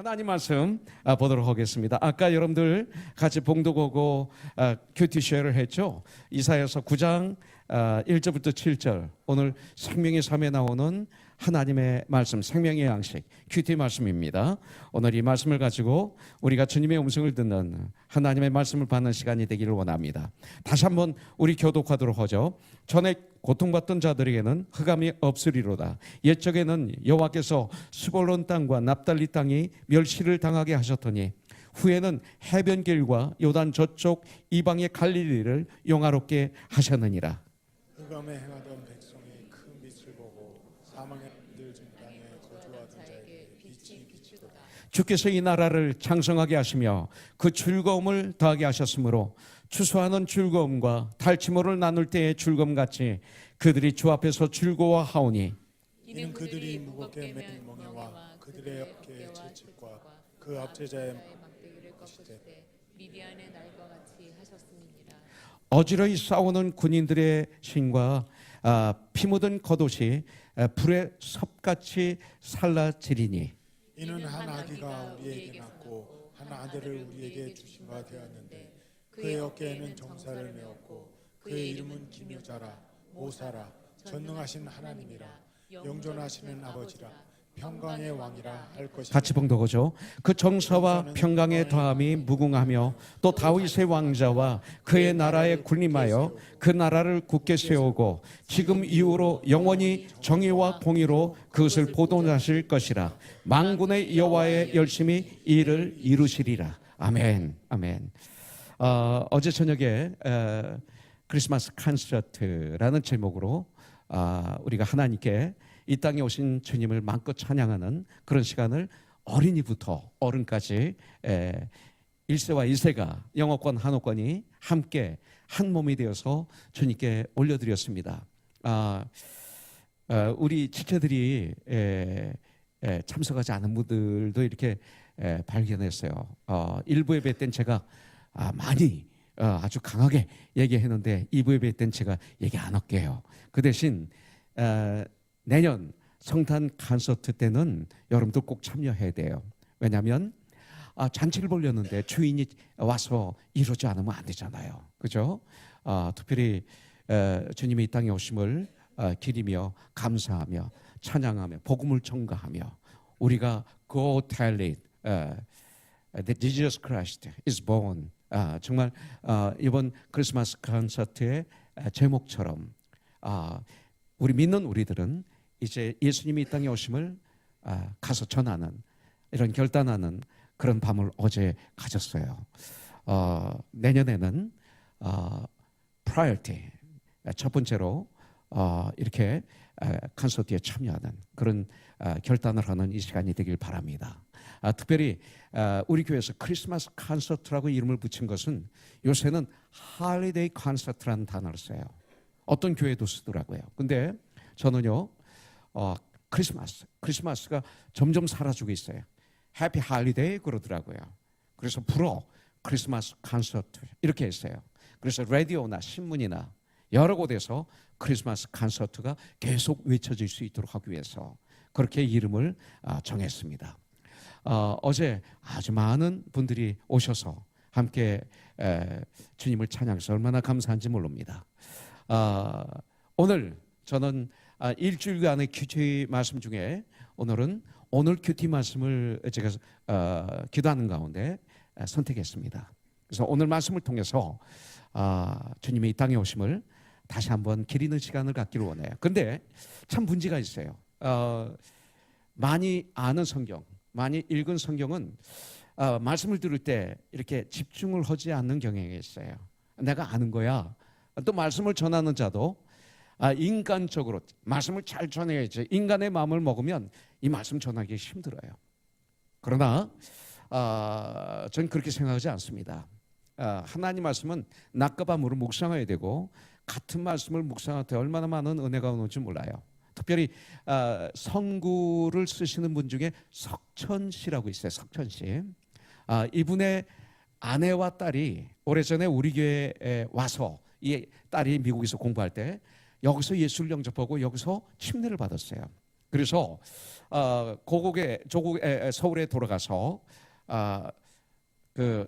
하나님 말씀 보도록 하겠습니다. 아까 여러분들 같이 봉독하고 큐티 쉐어를 했죠. 이사야서 9장 1절부터 7절, 오늘 생명의 삶에 나오는 하나님의 말씀, 생명의 양식, 큐티 말씀입니다. 오늘 이 말씀을 가지고 우리가 주님의 음성을 듣는 하나님의 말씀을 받는 시간이 되기를 원합니다. 다시 한번 우리 교독하도록 하죠. 전에 고통받던 자들에게는 흑암이 없으리로다. 옛적에는 여호와께서 스볼론 땅과 납달리 땅이 멸시를 당하게 하셨더니 후에는 해변길과 요단 저쪽 이방의 갈릴리를 영화롭게 하셨느니라. 흑암에 행하던 백성이 큰 빛을 보고 사망에 들진 땅에 거주하던 자에게 빛이 비치도다. 주께서 이 나라를 장성하게 하시며 그 즐거움을 더하게 하셨으므로 추수하는 즐거움과 달치모를 나눌 때의 즐거움같이 그들이 주 앞에서 즐거워하오니 이는 그들이 무겁게 맨 멍에와 그들의 어깨의 채찍과 그 압제자의 막대기를 꺾으실 때 미디안의 날과 같이 하셨음이니라. 어지러이 싸우는 군인들의 신과 피 묻은 겉옷이 불의 섭같이 살라지리니 이는 한 아기가 우리에게 낳고 한 아들을 우리에게 주신 바 되었는데 그의 어깨에는 정사를 메었고 그의 이름은 기묘자라 모사라 전능하신 하나님이라 영존하시는 아버지라 평강의 왕이라 할 것이다. 같이 봉독하죠. 그 정사와 평강의 더함이 무궁하며 또 다윗의 왕자와 그의 나라에 군림하여 그 나라를 굳게 세우고 지금 이후로 영원히 정의와 공의로 그것을 보존하실 것이라. 만군의 여호와의 열심히 이 일을 이루시리라. 아멘. 아멘. 어제 저녁에 크리스마스 콘서트라는 제목으로 우리가 하나님께 이 땅에 오신 주님을 마음껏 찬양하는 그런 시간을 어린이부터 어른까지 1세와 2세가 영어권 한어권이 함께 한 몸이 되어서 주님께 올려드렸습니다. 우리 지체들이 참석하지 않은 분들도 이렇게 발견했어요. 일부 예배 때는 제가 많이 아주 강하게 얘기했는데 2부 예배 때는 제가 얘기 안 할게요. 그 대신 내년 성탄 콘서트 때는 여러분들 꼭 참여해야 돼요. 왜냐하면 잔치를 벌렸는데 주인이 와서 이루지 않으면 안 되잖아요. 그죠? 특별히 주님이 이 땅에 오심을 기리며 감사하며 찬양하며 복음을 전가하며 우리가 Go tell it that Jesus Christ is born. 정말 이번 크리스마스 콘서트의 제목처럼 우리 믿는 우리들은 이제 예수님이 이 땅에 오심을 가서 전하는 이런 결단하는 그런 밤을 어제 가졌어요. 내년에는 priority 첫 번째로 이렇게 콘서트에 참여하는 그런 결단을 하는 이 시간이 되길 바랍니다. 특별히 우리 교회에서 크리스마스 콘서트라고 이름을 붙인 것은 요새는 holiday 콘서트라는 단어를 써요. 어떤 교회도 쓰더라고요. 근데 저는요, 크리스마스가 점점 사라지고 있어요. 해피 할리데이 그러더라고요. 그래서 불어 크리스마스 콘서트 이렇게 했어요. 그래서 라디오나 신문이나 여러 곳에서 크리스마스 콘서트가 계속 외쳐질 수 있도록 하기 위해서 그렇게 이름을 정했습니다. 어제 아주 많은 분들이 오셔서 함께 주님을 찬양해서 얼마나 감사한지 모릅니다. 오늘 저는 일주일간의 큐티 말씀 중에 오늘은 오늘 큐티 말씀을 제가 기도하는 가운데 선택했습니다. 그래서 오늘 말씀을 통해서 주님의 이 땅에 오심을 다시 한번 기리는 시간을 갖기를 원해요. 근데 참 문제가 있어요. 많이 아는 성경, 많이 읽은 성경은 말씀을 들을 때 이렇게 집중을 하지 않는 경향이 있어요. 내가 아는 거야. 또 말씀을 전하는 자도 인간적으로 말씀을 잘 전해야지 인간의 마음을 먹으면 이 말씀 전하기 힘들어요. 그러나 저는 그렇게 생각하지 않습니다. 하나님 말씀은 낮과 밤으로 묵상해야 되고 같은 말씀을 묵상할 때 얼마나 많은 은혜가 오는지 몰라요. 특별히 선구를 쓰시는 분 중에 석천 씨라고 있어요. 석천 씨. 이분의 아내와 딸이 오래전에 우리 교회에 와서 이 딸이 미국에서 공부할 때 여기서 예수를 영접하고 여기서 침례를 받았어요. 그래서 조국에 서울에 돌아가서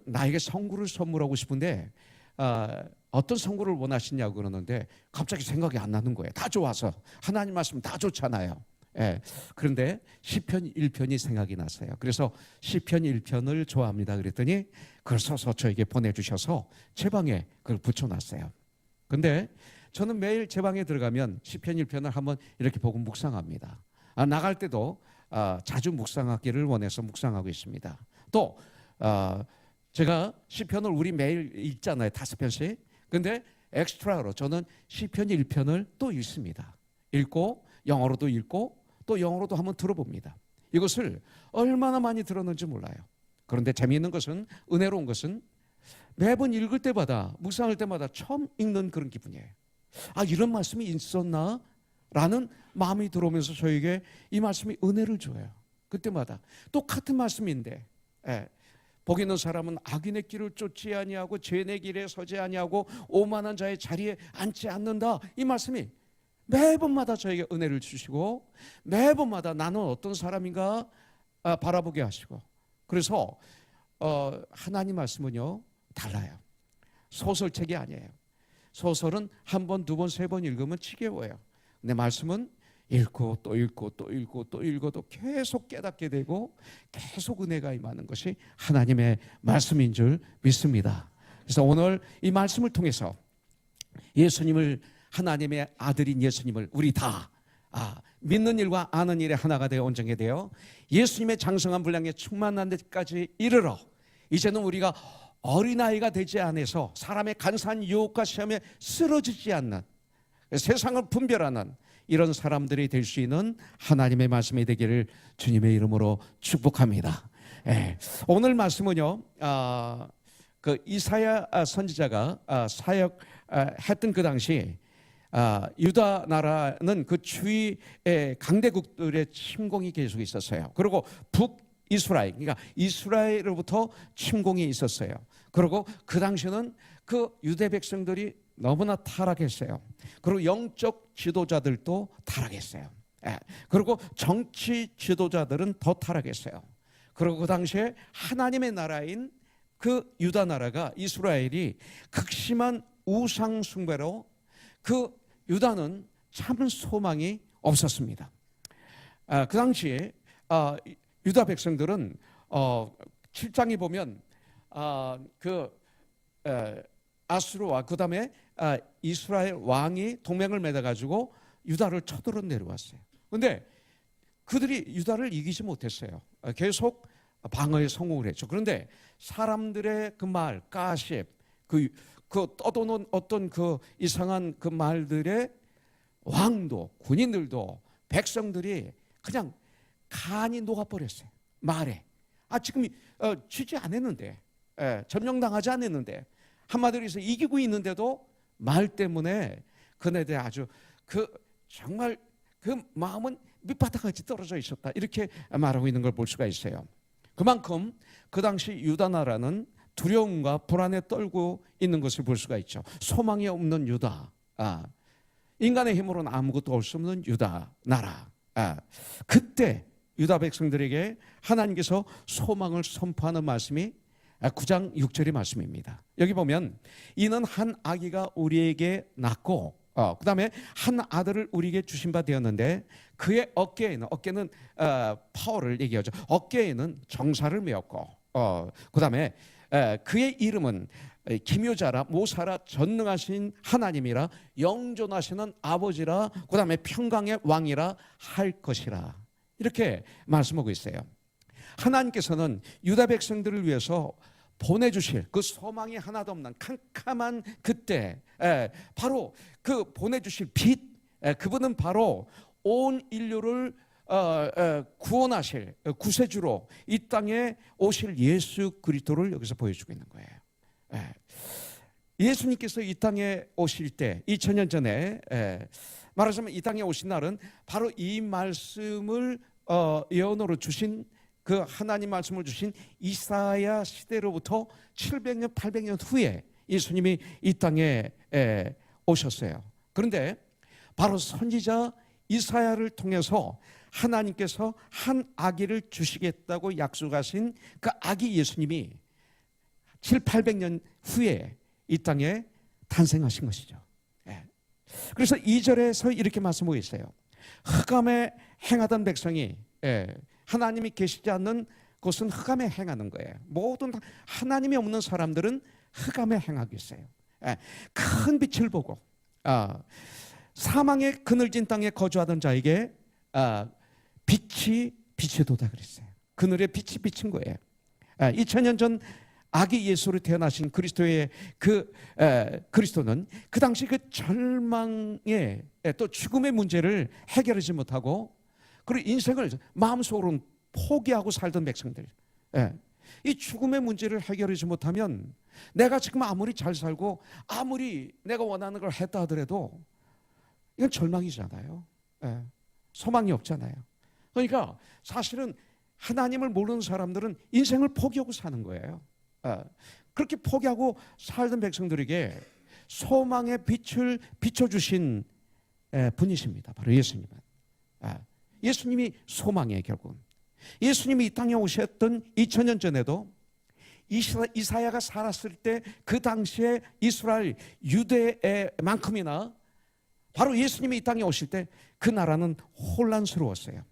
나에게 선구를 선물하고 싶은데 어떤 선구를 원하시냐고 그러는데 갑자기 생각이 안 나는 거예요. 다 좋아서 하나님 말씀 다 좋잖아요. 예. 그런데 시편 1편이 생각이 났어요. 그래서 시편 1편을 좋아합니다. 그랬더니 그걸 써서 저에게 보내주셔서 제 방에 그걸 붙여놨어요. 근데 저는 매일 제 방에 들어가면 시편 1편을 한번 이렇게 보고 묵상합니다. 나갈 때도 자주 묵상하기를 원해서 묵상하고 있습니다. 또 제가 시편을 우리 매일 읽잖아요. 5편씩. 근데 엑스트라로 저는 시편 1편을 또 읽습니다. 읽고 영어로도 읽고 또 영어로도 한번 들어봅니다. 이것을 얼마나 많이 들었는지 몰라요. 그런데 재미있는 것은, 은혜로운 것은 매번 읽을 때마다, 묵상할 때마다 처음 읽는 그런 기분이에요. 이런 말씀이 있었나? 라는 마음이 들어오면서 저에게 이 말씀이 은혜를 줘요. 그때마다 똑같은 말씀인데 복 있는 사람은 악인의 길을 쫓지 아니하고 죄인의 길에 서지 아니하고 오만한 자의 자리에 앉지 않는다. 이 말씀이 매번마다 저에게 은혜를 주시고 매번마다 나는 어떤 사람인가 바라보게 하시고, 그래서 하나님 말씀은요 달라요. 소설책이 아니에요. 소설은 한 번, 두 번, 세 번 읽으면 지겨워요. 근데 말씀은 읽고 또 읽고 또 읽고 또 읽어도 계속 깨닫게 되고 계속 은혜가 임하는 것이 하나님의 말씀인 줄 믿습니다. 그래서 오늘 이 말씀을 통해서 예수님을, 하나님의 아들인 예수님을 우리 다 믿는 일과 아는 일에 하나가 되어 온전하게 되어 예수님의 장성한 분량에 충만한 데까지 이르러 이제는 우리가 어린아이가 되지 않아서 사람의 간사한 유혹과 시험에 쓰러지지 않는, 세상을 분별하는 이런 사람들이 될 수 있는 하나님의 말씀이 되기를 주님의 이름으로 축복합니다. 오늘 말씀은요, 이사야 선지자가 사역했던 그 당시 유다 나라는 그 주위 강대국들의 침공이 계속 있었어요. 그리고 북이스라엘, 그러니까 이스라엘로부터 침공이 있었어요. 그리고 그 당시는 그 유대 백성들이 너무나 타락했어요. 그리고 영적 지도자들도 타락했어요. 그리고 정치 지도자들은 더 타락했어요. 그리고 그 당시에 하나님의 나라인 그 유다 나라가, 이스라엘이 극심한 우상 숭배로 그 유다는 참 소망이 없었습니다. 그 당시에 유다 백성들은 7장에 보면 아수르와 그 다음에 이스라엘 왕이 동맹을 맺어가지고 유다를 쳐들어 내려왔어요. 그런데 그들이 유다를 이기지 못했어요. 계속 방어에 성공을 했죠. 그런데 사람들의 그 말, 가십, 그 떠도는 어떤 그 이상한 그 말들의 왕도, 군인들도, 백성들이 그냥 간이 녹아버렸어요. 말에. 지금 취지 안 했는데, 점령당하지 않았는데, 한마디로 해서 이기고 있는데도 말 때문에 그네들 아주 정말 그 마음은 밑바닥까지 떨어져 있었다. 이렇게 말하고 있는 걸 볼 수가 있어요. 그만큼 그 당시 유다 나라는 두려움과 불안에 떨고 있는 것을 볼 수가 있죠. 소망이 없는 유다, 인간의 힘으로는 아무것도 할 수 없는 유다 나라. 그때 유다 백성들에게 하나님께서 소망을 선포하는 말씀이 9장 6절의 말씀입니다. 여기 보면 이는 한 아기가 우리에게 낳고 그 다음에 한 아들을 우리에게 주신 바 되었는데 그의 어깨는 파워를 얘기하죠. 어깨에는 정사를 메었고 그 다음에 그의 이름은 기묘자라, 모사라, 전능하신 하나님이라, 영존하시는 아버지라, 그 다음에 평강의 왕이라 할 것이라. 이렇게 말씀하고 있어요. 하나님께서는 유다 백성들을 위해서 보내주실 그 소망이 하나도 없는 캄캄한 그때 바로 그 보내주실 빛, 그분은 바로 온 인류를 구원하실 구세주로 이 땅에 오실 예수 그리스도를 여기서 보여주고 있는 거예요. 예수님께서 이 땅에 오실 때 2000년 전에 말하자면 이 땅에 오신 날은 바로 이 말씀을 예언으로 주신 그 하나님 말씀을 주신 이사야 시대로부터 700년 800년 후에 예수님이 이 땅에 오셨어요. 그런데 바로 선지자 이사야를 통해서 하나님께서 한 아기를 주시겠다고 약속하신 그 아기 예수님이 7, 800년 후에 이 땅에 탄생하신 것이죠. 그래서 2절에서 이렇게 말씀하고 있어요. 흑암에 행하던 백성이, 하나님이 계시지 않는 곳은 흑암에 행하는 거예요. 모든 하나님이 없는 사람들은 흑암에 행하겠어요. 큰 빛을 보고 사망의 그늘진 땅에 거주하던 자에게 빛이 비치도다 그랬어요. 그늘에 빛이 비친 거예요. 2000년 전 아기 예수로 태어나신 그리스도의 그리스도는 그 당시 그 절망의 또 죽음의 문제를 해결하지 못하고 그리고 인생을 마음속으로 포기하고 살던 백성들, 이 죽음의 문제를 해결하지 못하면 내가 지금 아무리 잘 살고 아무리 내가 원하는 걸 했다 하더라도 이건 절망이잖아요. 소망이 없잖아요. 그러니까 사실은 하나님을 모르는 사람들은 인생을 포기하고 사는 거예요. 그렇게 포기하고 살던 백성들에게 소망의 빛을 비춰주신 분이십니다. 바로 예수님은. 예수님이 소망이에요. 결국은 예수님이 이 땅에 오셨던 2000년 전에도 이사야가 살았을 때 그 당시에 이스라엘 유대만큼이나 바로 예수님이 이 땅에 오실 때 그 나라는 혼란스러웠어요.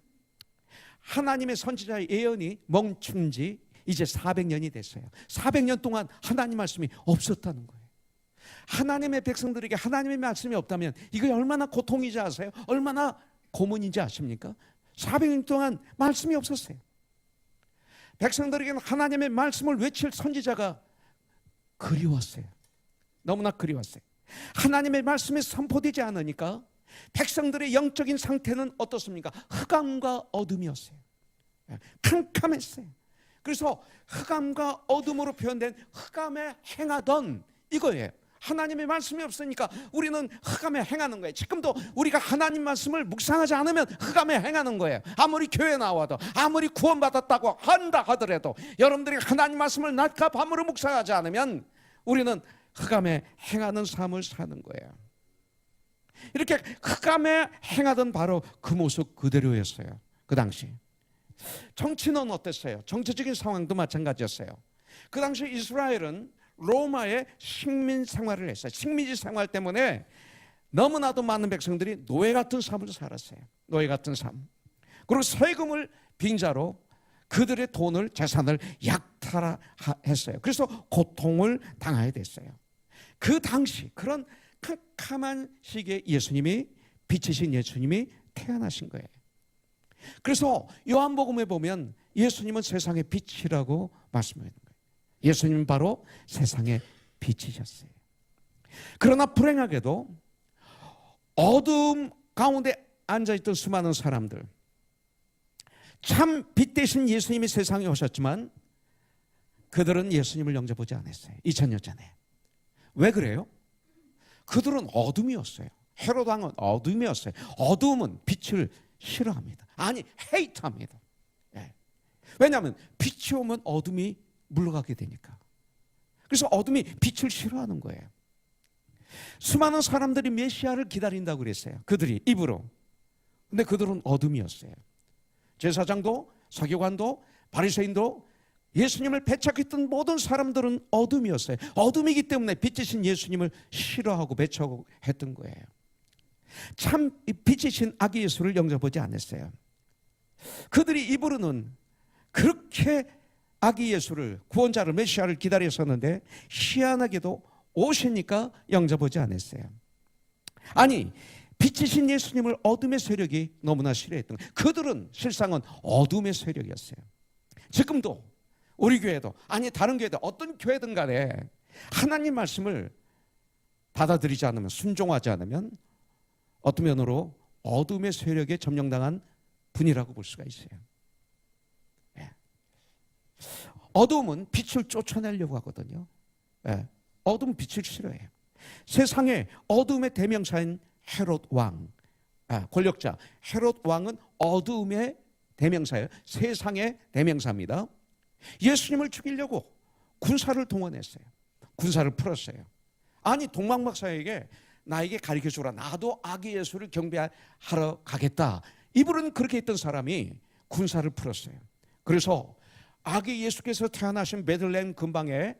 하나님의 선지자의 예언이 멈춘 지 이제 400년이 됐어요. 400년 동안 하나님 말씀이 없었다는 거예요. 하나님의 백성들에게 하나님의 말씀이 없다면 이거 얼마나 고통이지 아세요? 얼마나 고문인지 아십니까? 400년 동안 말씀이 없었어요. 백성들에게는 하나님의 말씀을 외칠 선지자가 그리웠어요. 너무나 그리웠어요. 하나님의 말씀이 선포되지 않으니까 백성들의 영적인 상태는 어떻습니까? 흑암과 어둠이었어요. 캄캄했어요. 그래서 흑암과 어둠으로 표현된 흑암에 행하던 이거예요. 하나님의 말씀이 없으니까 우리는 흑암에 행하는 거예요. 지금도 우리가 하나님 말씀을 묵상하지 않으면 흑암에 행하는 거예요. 아무리 교회 나와도 아무리 구원받았다고 한다 하더라도 여러분들이 하나님 말씀을 낮과 밤으로 묵상하지 않으면 우리는 흑암에 행하는 삶을 사는 거예요. 이렇게 흑암에 행하던 바로 그 모습 그대로였어요. 그 당시 정치는 어땠어요? 정치적인 상황도 마찬가지였어요. 그 당시 이스라엘은 로마의 식민 생활을 했어요. 식민지 생활 때문에 너무나도 많은 백성들이 노예 같은 삶을 살았어요. 노예 같은 삶. 그리고 세금을 빙자로 그들의 돈을 재산을 약탈했어요. 그래서 고통을 당하게 됐어요. 그 당시 그런 캄캄한 시기에 예수님이 빛이신 예수님이 태어나신 거예요. 그래서 요한복음에 보면 예수님은 세상의 빛이라고 말씀하는 거예요. 예수님은 바로 세상의 빛이셨어요. 그러나 불행하게도 어둠 가운데 앉아있던 수많은 사람들, 참 빛 대신 예수님이 세상에 오셨지만 그들은 예수님을 영접하지 않았어요. 2000년 전에. 왜 그래요? 그들은 어둠이었어요. 헤롯 왕은 어둠이었어요. 어둠은 빛을 싫어합니다. 아니, 헤이트합니다. 왜냐하면 빛이 오면 어둠이 물러가게 되니까. 그래서 어둠이 빛을 싫어하는 거예요. 수많은 사람들이 메시아를 기다린다고 그랬어요. 그들이 입으로. 근데 그들은 어둠이었어요. 제사장도 서기관도 바리새인도 예수님을 배척했던 모든 사람들은 어둠이었어요. 어둠이기 때문에 빛이신 예수님을 싫어하고 배척했던 거예요. 참 빛이신 아기 예수를 영접하지 않았어요. 그들이 입으로는 그렇게 아기 예수를, 구원자를, 메시아를 기다렸었는데 희한하게도 오시니까 영접하지 않았어요. 아니, 빛이신 예수님을 어둠의 세력이 너무나 싫어했던 거예요. 그들은 실상은 어둠의 세력이었어요. 지금도 우리 교회도, 아니 다른 교회도, 어떤 교회든 간에 하나님 말씀을 받아들이지 않으면, 순종하지 않으면 어떤 면으로 어둠의 세력에 점령당한 분이라고 볼 수가 있어요. 어둠은 빛을 쫓아내려고 하거든요. 어둠은 빛을 싫어해요. 세상에 어둠의 대명사인 헤롯 왕, 권력자 헤롯 왕은 어둠의 대명사예요. 세상의 대명사입니다. 예수님을 죽이려고 군사를 동원했어요. 군사를 풀었어요. 아니, 동방박사에게 나에게 가르쳐주라. 나도 아기 예수를 경배하러 가겠다. 이분은 그렇게 했던 사람이 군사를 풀었어요. 그래서 아기 예수께서 태어나신 베들레헴 근방에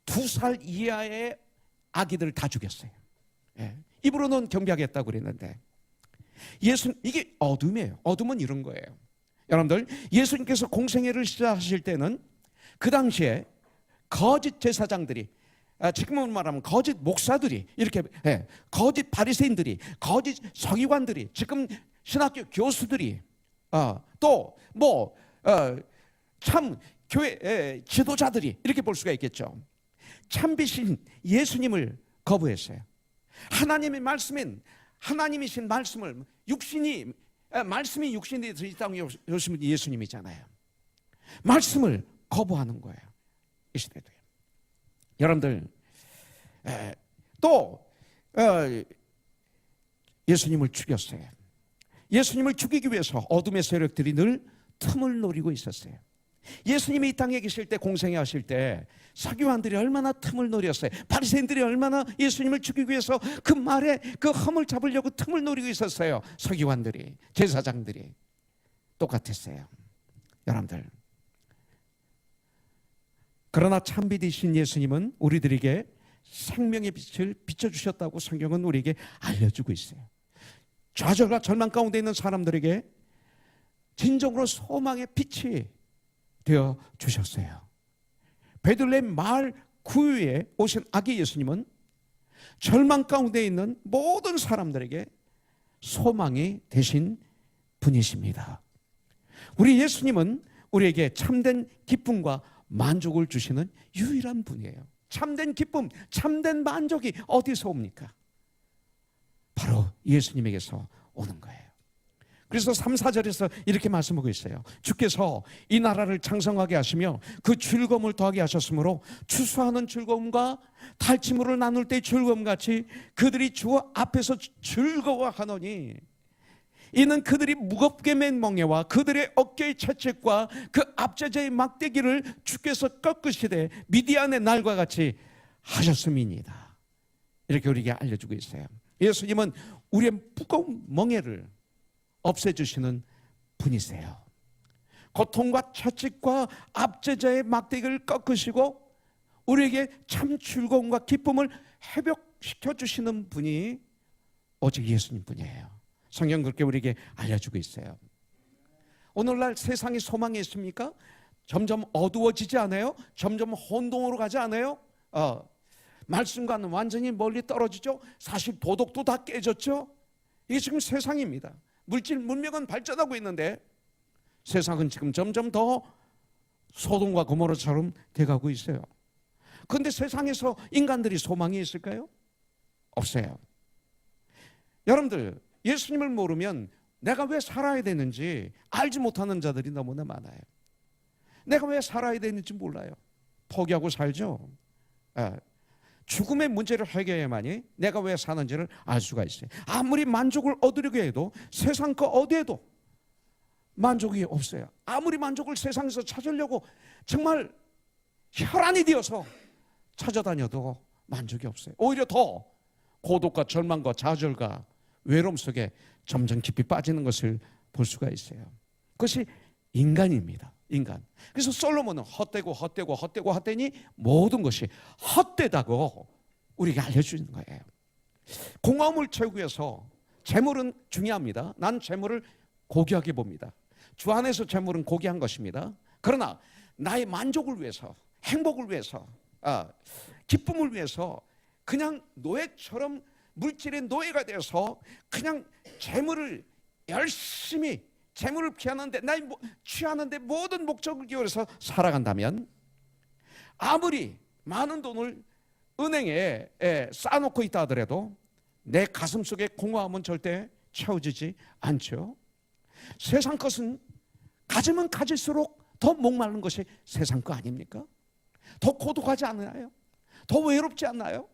2살 이하의 아기들 다 죽였어요. 예. 입으로는 경배하겠다고 그랬는데 이게 어둠이에요. 어둠은 이런 거예요. 여러분들, 예수님께서 공생애를 시작하실 때는 그 당시에 거짓 제사장들이, 지금은 말하면 거짓 목사들이, 이렇게 거짓 바리새인들이, 거짓 서기관들이, 지금 신학교 교수들이, 또 뭐 참 교회 지도자들이, 이렇게 볼 수가 있겠죠. 참비신 예수님을 거부했어요. 하나님의 말씀인, 하나님이신 말씀을 말씀이 육신이 되어 이 땅에 오신 예수님이잖아요. 말씀을 거부하는 거예요, 이 시대도요. 여러분들, 또 예수님을 죽였어요. 예수님을 죽이기 위해서 어둠의 세력들이 늘 틈을 노리고 있었어요. 예수님이 이 땅에 계실 때, 공생애 하실 때 서기관들이 얼마나 틈을 노렸어요. 바리새인들이 얼마나 예수님을 죽이기 위해서 그 말에 그 흠을 잡으려고 틈을 노리고 있었어요. 서기관들이, 제사장들이 똑같았어요. 여러분들, 그러나 참비되신 예수님은 우리들에게 생명의 빛을 비춰주셨다고 성경은 우리에게 알려주고 있어요. 좌절과 절망 가운데 있는 사람들에게 진정으로 소망의 빛이 되어 주셨어요. 베들레헴 마을 구유에 오신 아기 예수님은 절망 가운데 있는 모든 사람들에게 소망이 되신 분이십니다. 우리 예수님은 우리에게 참된 기쁨과 만족을 주시는 유일한 분이에요. 참된 기쁨, 참된 만족이 어디서 옵니까? 바로 예수님에게서 오는 거예요. 그래서 3, 4절에서 이렇게 말씀하고 있어요. 주께서 이 나라를 창성하게 하시며 그 즐거움을 더하게 하셨으므로 추수하는 즐거움과 탈취물을 나눌 때의 즐거움같이 그들이 주 앞에서 즐거워하노니 이는 그들이 무겁게 맨 멍에와 그들의 어깨의 채찍과 그 압제자의 막대기를 주께서 꺾으시되 미디안의 날과 같이 하셨음이니이다. 이렇게 우리에게 알려주고 있어요. 예수님은 우리의 무거운 멍에를 없애주시는 분이세요. 고통과 채찍과 압제자의 막대기를 꺾으시고 우리에게 참 즐거움과 기쁨을 회복시켜 주시는 분이 오직 예수님뿐이에요. 성경 그렇게 우리에게 알려주고 있어요. 오늘날 세상이 소망이 있습니까? 점점 어두워지지 않아요? 점점 혼동으로 가지 않아요? 말씀과는 완전히 멀리 떨어지죠. 사실 도덕도 다 깨졌죠. 이게 지금 세상입니다. 물질 문명은 발전하고 있는데 세상은 지금 점점 더 소돔과 고모라처럼 돼가고 있어요. 그런데 세상에서 인간들이 소망이 있을까요? 없어요. 여러분들, 예수님을 모르면 내가 왜 살아야 되는지 알지 못하는 자들이 너무나 많아요. 내가 왜 살아야 되는지 몰라요. 포기하고 살죠. 죽음의 문제를 해결해야만이 내가 왜 사는지를 알 수가 있어요. 아무리 만족을 얻으려고 해도 세상 그 어디에도 만족이 없어요. 아무리 만족을 세상에서 찾으려고 정말 혈안이 되어서 찾아다녀도 만족이 없어요. 오히려 더 고독과 절망과 좌절과 외로움 속에 점점 깊이 빠지는 것을 볼 수가 있어요. 그것이 인간입니다. 인간. 그래서 솔로몬은 헛되니 모든 것이 헛되다고 우리에게 알려주는 거예요. 공허함을 채우기 위해서 재물은 중요합니다. 난 재물을 고귀하게 봅니다. 주 안에서 재물은 고귀한 것입니다. 그러나 나의 만족을 위해서, 행복을 위해서, 기쁨을 위해서 그냥 노예처럼 물질의 노예가 되어서 그냥 재물을 열심히 재물을 취하는데 모든 목적을 기울여서 살아간다면 아무리 많은 돈을 은행에 쌓아놓고 있다 하더라도 내 가슴 속의 공허함은 절대 채워지지 않죠. 세상 것은 가지면 가질수록 더 목마른 것이 세상 거 아닙니까? 더 고독하지 않나요? 더 외롭지 않나요?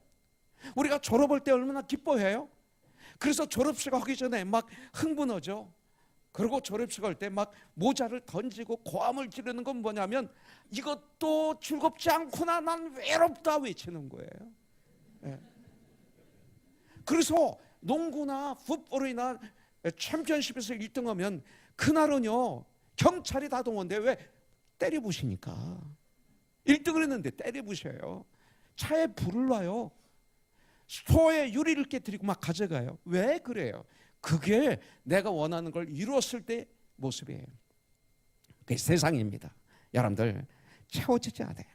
우리가 졸업할 때 얼마나 기뻐해요? 그래서 졸업식 하기 전에 막 흥분하죠. 그리고 졸업식 할 때 막 모자를 던지고 고함을 지르는 건 뭐냐면 이것도 즐겁지 않구나, 난 외롭다 외치는 거예요. 그래서 농구나 풋볼이나 챔피언십에서 1등하면 그날은요 경찰이 다 동원돼. 왜? 때려 부시니까. 1등을 했는데 때려 부셔요. 차에 불을 놔요. 스토어에 유리를 깨뜨리고 막 가져가요. 왜 그래요? 그게 내가 원하는 걸 이루었을 때 모습이에요. 그게 세상입니다. 여러분들 채워지지 않아요.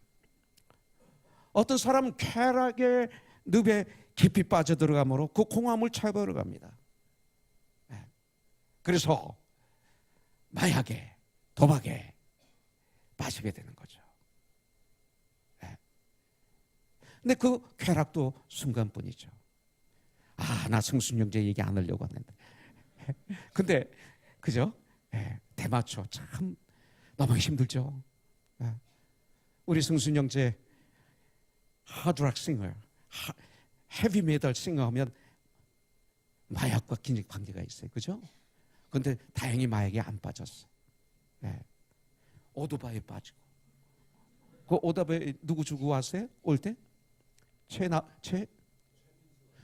어떤 사람은 쾌락의 늪에 깊이 빠져들어가므로 그 공허함을 채워버려 갑니다. 그래서 마약에 도박에 빠지게 되는 거죠. 근데 그 쾌락도 순간뿐이죠. 나 승순영제 얘기 안 하려고 했는데. 근데 그죠? 대마초 참 너무 힘들죠. 우리 승순영제 하드락 싱어, 헤비 메탈 싱어 하면 마약과 긴장 관계가 있어요. 그죠? 근데 다행히 마약에 안 빠졌어. 오토바이에 빠지고. 그 오토바이 누구 주고 왔어요? 올 때?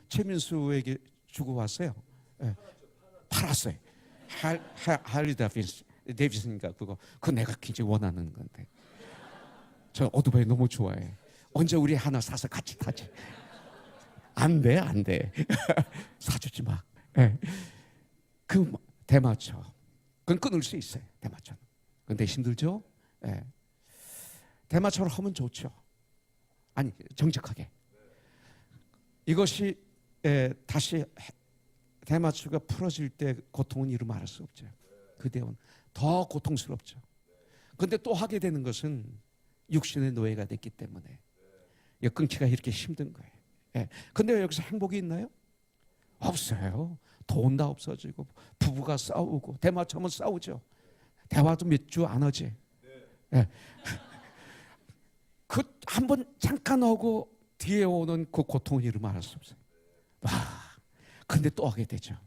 최민수에게 주고 왔어요. 팔았어요. 할리 데이비슨인가 그거 내가 굉장히 원하는 건데. 저 오토바이 너무 좋아해. 언제 우리 하나 사서 같이 타지? 안 돼. 사주지 마. 그 대마초. 그건 끊을 수 있어요. 대마초는. 근데 힘들죠? 대마초를 하면 좋죠. 아니 정직하게. 이것이 다시 대마초가 풀어질 때 고통은 이루 말할 수 없죠. 그 대원 더 고통스럽죠. 근데 또 하게 되는 것은 육신의 노예가 됐기 때문에 끊기가 이렇게 힘든 거예요. 근데 여기서 행복이 있나요? 없어요. 돈 다 없어지고 부부가 싸우고 대마초면 싸우죠. 대화도 몇 주 안 하지. 그 한 번 잠깐 하고 뒤에 오는 그 고통을 이루 말할 수 없어요. 근데 또 하게 되죠.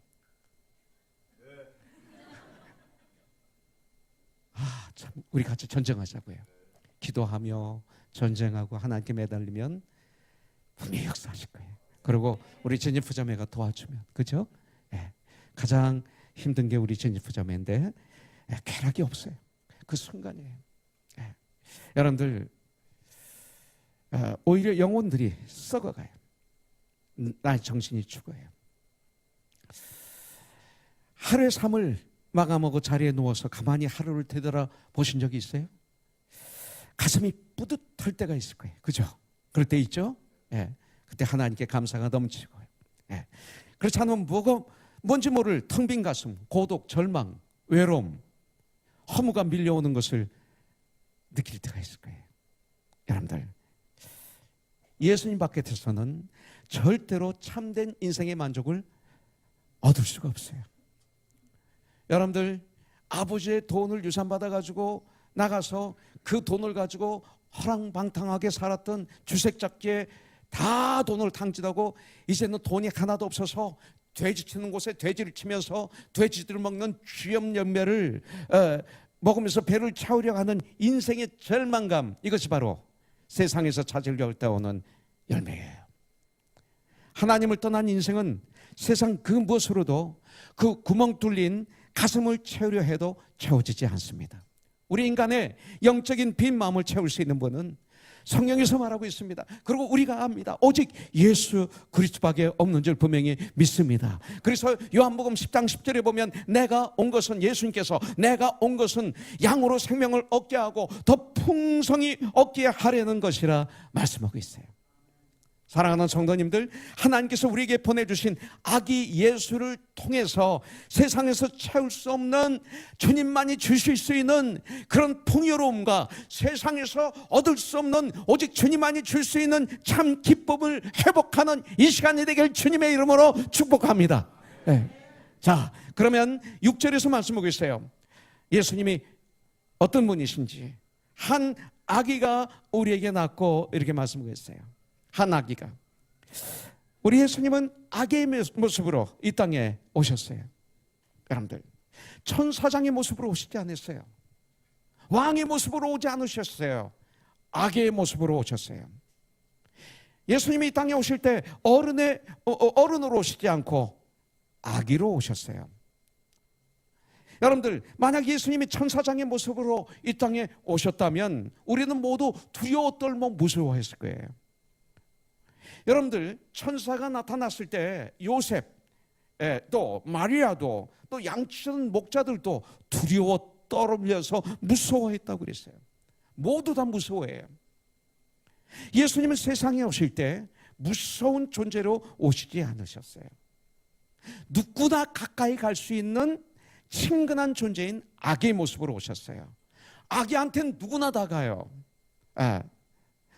참 우리 같이 전쟁하자고요. 기도하며 전쟁하고 하나님께 매달리면 분명히 역사하실 거예요. 그리고 우리 제니프 자매가 도와주면, 그죠? 가장 힘든 게 우리 제니프 자매인데 쾌락이 없어요. 그 순간이에요. 여러분들 오히려 영혼들이 썩어가요. 나의 정신이 죽어요. 하루의 삶을 마감하고 자리에 누워서 가만히 하루를 되돌아 보신 적이 있어요? 가슴이 뿌듯할 때가 있을 거예요. 그죠? 그럴 때 있죠? 그때 하나님께 감사가 넘치고. 그렇지 않으면 뭔지 모를 텅 빈 가슴, 고독, 절망, 외로움, 허무가 밀려오는 것을 느낄 때가 있을 거예요. 여러분들, 예수님 밖에서는 절대로 참된 인생의 만족을 얻을 수가 없어요. 여러분들, 아버지의 돈을 유산받아가지고 나가서 그 돈을 가지고 허랑방탕하게 살았던 주색잡기에 다 돈을 탕진하고 이제는 돈이 하나도 없어서 돼지 치는 곳에 돼지를 치면서 돼지들을 먹는 쥐염연매를 먹으면서 배를 채우려 하는 인생의 절망감, 이것이 바로 세상에서 찾으려고 오는 열매예요. 하나님을 떠난 인생은 세상 그 무엇으로도 그 구멍 뚫린 가슴을 채우려 해도 채워지지 않습니다. 우리 인간의 영적인 빈 마음을 채울 수 있는 분은 성경에서 말하고 있습니다. 그리고 우리가 압니다. 오직 예수 그리스도밖에 없는 줄 분명히 믿습니다. 그래서 요한복음 10장 10절에 보면 내가 온 것은, 예수님께서 내가 온 것은 양으로 생명을 얻게 하고 더 풍성히 얻게 하려는 것이라 말씀하고 있어요. 사랑하는 성도님들, 하나님께서 우리에게 보내주신 아기 예수를 통해서 세상에서 채울 수 없는, 주님만이 주실 수 있는 그런 풍요로움과 세상에서 얻을 수 없는 오직 주님만이 줄 수 있는 참 기쁨을 회복하는 이 시간이 되길 주님의 이름으로 축복합니다. 자, 그러면 6절에서 말씀하고 있어요. 예수님이 어떤 분이신지, 한 아기가 우리에게 낳고 이렇게 말씀하고 있어요. 한 아기가. 우리 예수님은 아기의 모습으로 이 땅에 오셨어요. 여러분들, 천사장의 모습으로 오시지 않았어요. 왕의 모습으로 오지 않으셨어요. 아기의 모습으로 오셨어요. 예수님이 이 땅에 오실 때 어른으로 오시지 않고 아기로 오셨어요. 여러분들, 만약 예수님이 천사장의 모습으로 이 땅에 오셨다면 우리는 모두 두려워 떨며 무서워했을 거예요. 여러분들, 천사가 나타났을 때 요셉, 또 마리아도, 또 양치던 목자들도 두려워 떨면서 무서워했다고 그랬어요. 모두 다 무서워해요. 예수님은 세상에 오실 때 무서운 존재로 오시지 않으셨어요. 누구나 가까이 갈 수 있는 친근한 존재인 아기의 모습으로 오셨어요. 아기한테는 누구나 다가요.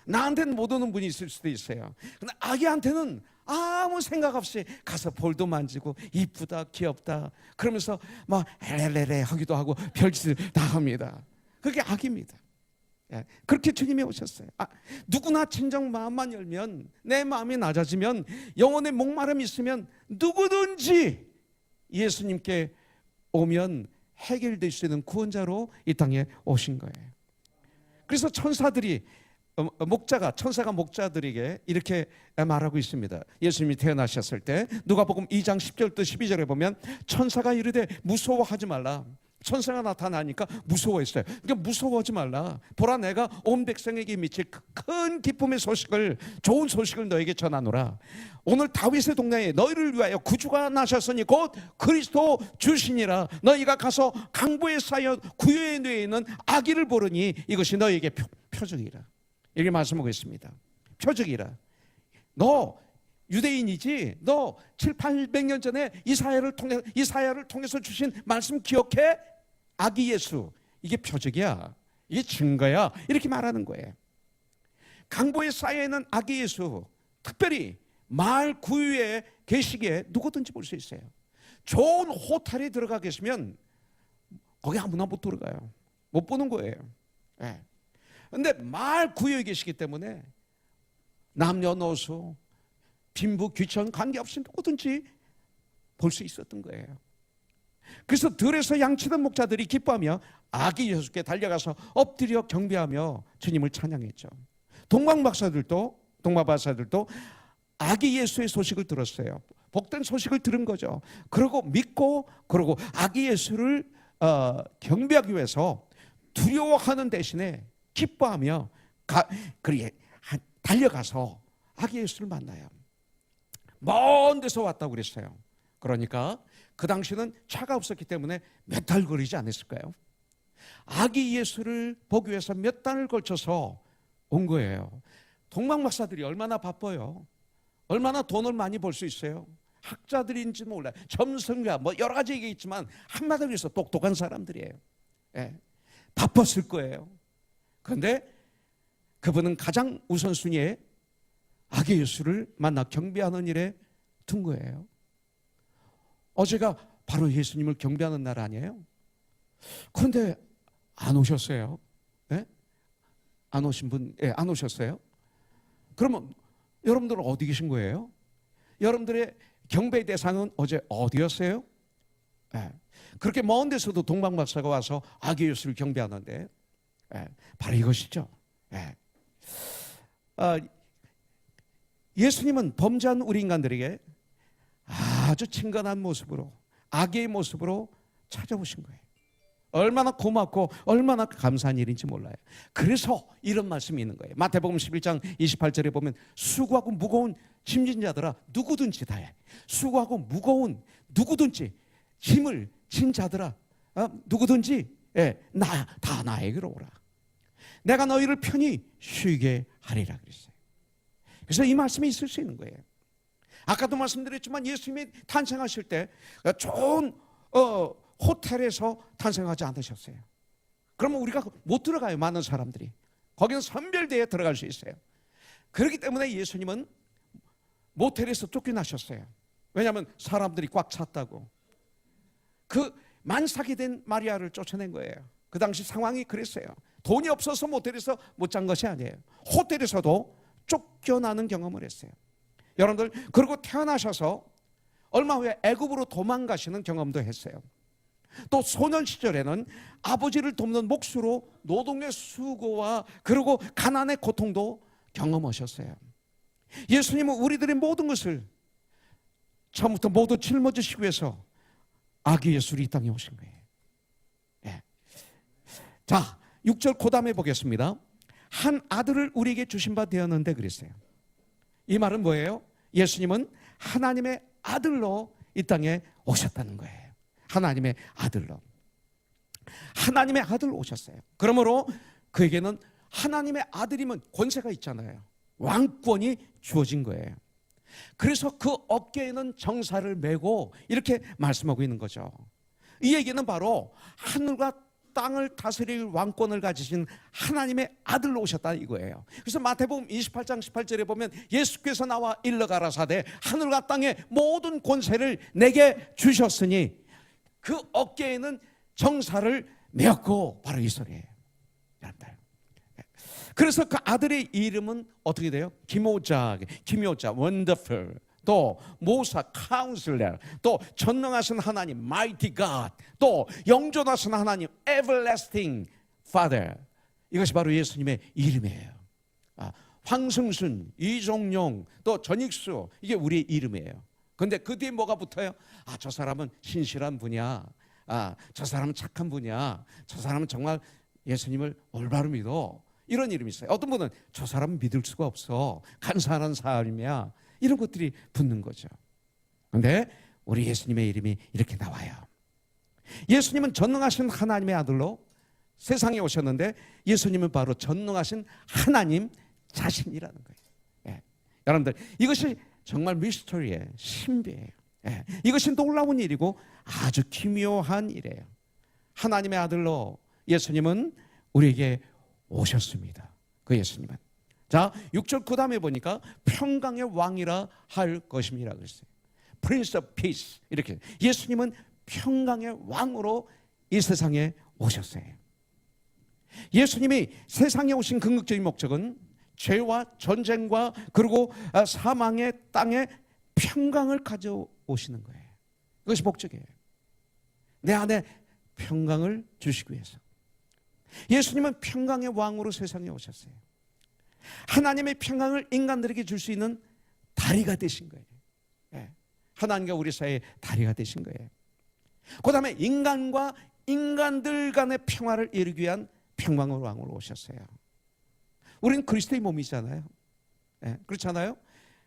나한테는 못 오는 분이 있을 수도 있어요. 근데 아기한테는 아무 생각 없이 가서 볼도 만지고 이쁘다 귀엽다 그러면서 막 레레레 하기도 하고 별짓을 다 합니다. 그게 아기입니다. 그렇게 주님이 오셨어요. 누구나 진정 마음만 열면, 내 마음이 낮아지면, 영혼의 목마름이 있으면 누구든지 예수님께 오면 해결될 수 있는 구원자로 이 땅에 오신 거예요. 그래서 천사들이 천사가 목자들에게 이렇게 말하고 있습니다. 예수님이 태어나셨을 때 누가복음 2장 10절부터 12절에 보면 천사가 이르되 무서워하지 말라. 천사가 나타나니까 무서워했어요. 그러니까 무서워하지 말라. 보라, 내가 온 백성에게 미칠 큰 기쁨의 소식을, 좋은 소식을 너에게 전하노라. 오늘 다윗의 동네에 너희를 위하여 구주가 나셨으니 곧 그리스도 주시니라. 너희가 가서 강보에 쌓여 구유에 누워 있는 아기를 보르니 이것이 너희에게 표적이라. 이렇게 말씀하고 있습니다. 표적이라. 너 유대인이지? 너 700~800년 전에 이사야를 통해서 주신 말씀 기억해? 아기 예수. 이게 표적이야. 이게 증거야. 이렇게 말하는 거예요. 강보에 쌓여있는 아기 예수, 특별히 마을 구유에 계시기에 누구든지 볼 수 있어요. 좋은 호텔에 들어가 계시면 거기 아무나 못 들어가요. 못 보는 거예요. 그런데 마을 구유에 계시기 때문에 남녀노소 빈부 귀천 관계없이 누구든지 볼 수 있었던 거예요. 그래서 들에서 양치던 목자들이 기뻐하며 아기 예수께 달려가서 엎드려 경배하며 주님을 찬양했죠. 동방박사들도 아기 예수의 소식을 들었어요. 복된 소식을 들은 거죠. 그리고 믿고, 그리고 아기 예수를 경배하기 위해서 두려워하는 대신에 기뻐하며 달려가서 아기 예수를 만나요. 먼 데서 왔다고 그랬어요. 그러니까 그 당시는 차가 없었기 때문에 몇 달 걸리지 않았을까요? 아기 예수를 보기 위해서 몇 달을 걸쳐서 온 거예요. 동방박사들이 얼마나 바빠요. 얼마나 돈을 많이 벌 수 있어요. 학자들인지 몰라요. 점성가 뭐 여러 가지 얘기 있지만 한마디로 해서 똑똑한 사람들이에요. 바빴을 거예요. 그런데 그분은 가장 우선순위에 아기 예수를 만나 경배하는 일에 둔 거예요. 어제가 바로 예수님을 경배하는 날 아니에요? 그런데 안 오셨어요. 안 오신 분, 안 오셨어요? 그러면 여러분들은 어디 계신 거예요? 여러분들의 경배의 대상은 어제 어디였어요? 그렇게 먼 데서도 동방박사가 와서 아기 예수를 경배하는데 바로 이것이죠. 예수님은 범죄한 우리 인간들에게 아주 친근한 모습으로, 아기의 모습으로 찾아오신 거예요. 얼마나 고맙고 얼마나 감사한 일인지 몰라요. 그래서 이런 말씀이 있는 거예요. 마태복음 11장 28절에 보면 수고하고 무거운 짐진 자들아 누구든지 다해. 수고하고 무거운 누구든지 짐을 진 자들아 누구든지 다 나에게로 오라. 내가 너희를 편히 쉬게 하리라 그랬어요. 그래서 이 말씀이 있을 수 있는 거예요. 아까도 말씀드렸지만 예수님이 탄생하실 때 좋은 호텔에서 탄생하지 않으셨어요. 그러면 우리가 못 들어가요. 많은 사람들이. 거기는 선별대에 들어갈 수 있어요. 그렇기 때문에 예수님은 모텔에서 쫓겨나셨어요. 왜냐하면 사람들이 꽉 찼다고. 그 만삭이 된 마리아를 쫓아낸 거예요. 그 당시 상황이 그랬어요. 돈이 없어서 모텔에서 못 잔 것이 아니에요. 호텔에서도 쫓겨나는 경험을 했어요. 여러분들, 그리고 태어나셔서 얼마 후에 애굽으로 도망가시는 경험도 했어요. 또 소년 시절에는 아버지를 돕는 몫으로 노동의 수고와 그리고 가난의 고통도 경험하셨어요. 예수님은 우리들의 모든 것을 처음부터 모두 짊어지시기 위해서 아기 예수를 이 땅에 오신 거예요. 예. 자, 6절 그 다음에 보겠습니다. 한 아들을 우리에게 주신 바 되었는데 그랬어요. 이 말은 뭐예요? 예수님은 하나님의 아들로 이 땅에 오셨다는 거예요. 하나님의 아들로. 하나님의 아들로 오셨어요. 그러므로 그에게는 하나님의 아들이면 권세가 있잖아요. 왕권이 주어진 거예요. 그래서 그 어깨에는 정사를 메고 이렇게 말씀하고 있는 거죠. 이 얘기는 바로 하늘과 땅을 다스릴 왕권을 가지신 하나님의 아들로 오셨다 이거예요. 그래서 마태복음 28장 18절에 보면 예수께서 나와 일러 가라사대 하늘과 땅의 모든 권세를 내게 주셨으니 그 어깨에는 정사를 메었고 바로 이 소리예요. 여러분들. 그래서 그 아들의 이름은 어떻게 돼요? 기묘자, 원더풀, 또 모사, 카운슬러, 또 전능하신 하나님, 마이티 갓, 또 영존하신 하나님, 에버래스팅 파더. 이것이 바로 예수님의 이름이에요. 황승순, 이종용, 또 전익수, 이게 우리의 이름이에요. 그런데 그 뒤에 뭐가 붙어요? 저 사람은 신실한 분이야. 저 사람은 착한 분이야. 저 사람은 정말 예수님을 올바로 믿어. 이런 이름이 있어요. 어떤 분은 저 사람은 믿을 수가 없어. 간사한 사람이야. 이런 것들이 붙는 거죠. 그런데 우리 예수님의 이름이 이렇게 나와요. 예수님은 전능하신 하나님의 아들로 세상에 오셨는데 예수님은 바로 전능하신 하나님 자신이라는 거예요. 예. 여러분들 이것이 정말 미스터리예요. 신비예요. 예. 이것이 놀라운 일이고 아주 기묘한 일이에요. 하나님의 아들로 예수님은 우리에게 오셨습니다. 그 예수님은. 자, 6절 그 다음에 보니까 평강의 왕이라 할 것임이라 그랬어요. Prince of Peace. 이렇게. 예수님은 평강의 왕으로 이 세상에 오셨어요. 예수님이 세상에 오신 궁극적인 목적은 죄와 전쟁과 그리고 사망의 땅에 평강을 가져오시는 거예요. 그것이 목적이에요. 내 안에 평강을 주시기 위해서. 예수님은 평강의 왕으로 세상에 오셨어요. 하나님의 평강을 인간들에게 줄 수 있는 다리가 되신 거예요. 예. 하나님과 우리 사이의 다리가 되신 거예요. 그 다음에 인간과 인간들 간의 평화를 이루기 위한 평강의 왕으로 오셨어요. 우리는 그리스도의 몸이잖아요. 예. 그렇잖아요.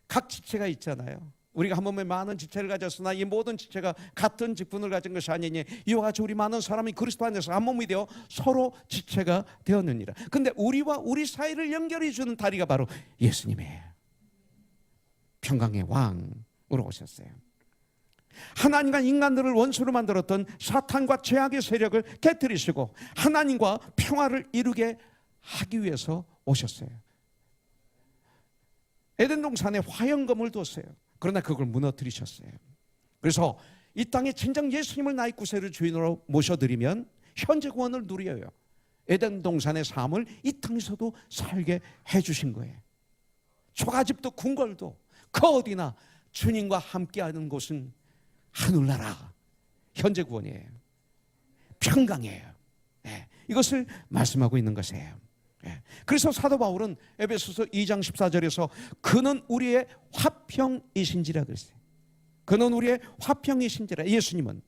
각 지체가 있잖아요. 우리가 한 몸에 많은 지체를 가졌으나 이 모든 지체가 같은 직분을 가진 것이 아니니 이와 같이 우리 많은 사람이 그리스도 안에서 한 몸이 되어 서로 지체가 되었느니라. 근데 우리와 우리 사이를 연결해 주는 다리가 바로 예수님이에요. 평강의 왕으로 오셨어요. 하나님과 인간들을 원수로 만들었던 사탄과 죄악의 세력을 깨뜨리시고 하나님과 평화를 이루게 하기 위해서 오셨어요. 에덴 동산에 화영검을 뒀어요. 그러나 그걸 무너뜨리셨어요. 그래서 이 땅에 진정 예수님을 나의 구세를 주인으로 모셔드리면 현재 구원을 누려요. 에덴 동산의 삶을 이 땅에서도 살게 해주신 거예요. 초가집도 궁궐도 그 어디나 주님과 함께하는 곳은 하늘나라 현재 구원이에요. 평강이에요. 네, 이것을 말씀하고 있는 것이에요. 그래서 사도 바울은 에베소서 2장 14절에서 그는 우리의 화평이신지라 그랬어요. 그는 우리의 화평이신지라. 예수님은.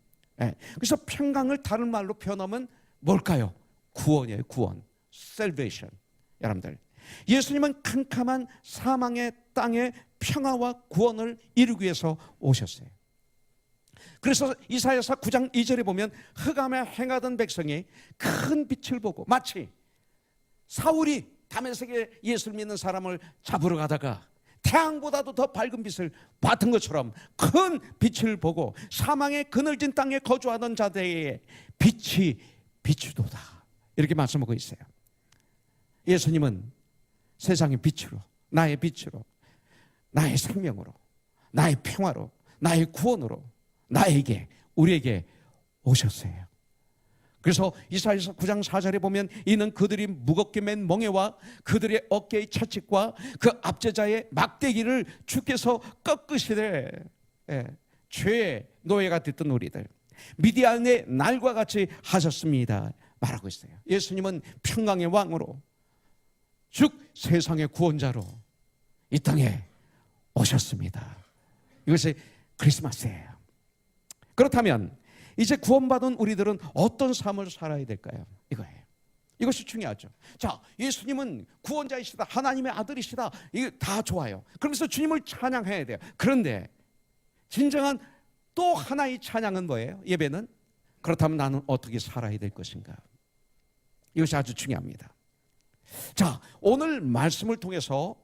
그래서 평강을 다른 말로 표현하면 뭘까요? 구원이에요. 구원. Salvation. 여러분들 예수님은 캄캄한 사망의 땅에 평화와 구원을 이루기 위해서 오셨어요. 그래서 이사야서 9장 2절에 보면 흑암에 행하던 백성이 큰 빛을 보고 마치 사울이 다메섹에 예수를 믿는 사람을 잡으러 가다가 태양보다도 더 밝은 빛을 봤던 것처럼 큰 빛을 보고 사망의 그늘진 땅에 거주하던 자들의 빛이 비추도다. 이렇게 말씀하고 있어요. 예수님은 세상의 빛으로, 나의 빛으로, 나의 생명으로, 나의 평화로, 나의 구원으로 나에게, 우리에게 오셨어요. 그래서 이사야서 9장 4절에 보면 이는 그들이 무겁게 맨 멍에와 그들의 어깨의 채찍과 그 압제자의 막대기를 주께서 꺾으시되 죄의 노예가 됐던 우리들 미디안의 날과 같이 하셨습니다 말하고 있어요. 예수님은 평강의 왕으로 즉 세상의 구원자로 이 땅에 오셨습니다. 이것이 크리스마스예요. 그렇다면 이제 구원받은 우리들은 어떤 삶을 살아야 될까요? 이거예요. 이것이 중요하죠. 자, 예수님은 구원자이시다, 하나님의 아들이시다, 이게 다 좋아요. 그러면서 주님을 찬양해야 돼요. 그런데 진정한 또 하나의 찬양은 뭐예요? 예배는? 그렇다면 나는 어떻게 살아야 될 것인가? 이것이 아주 중요합니다. 자, 오늘 말씀을 통해서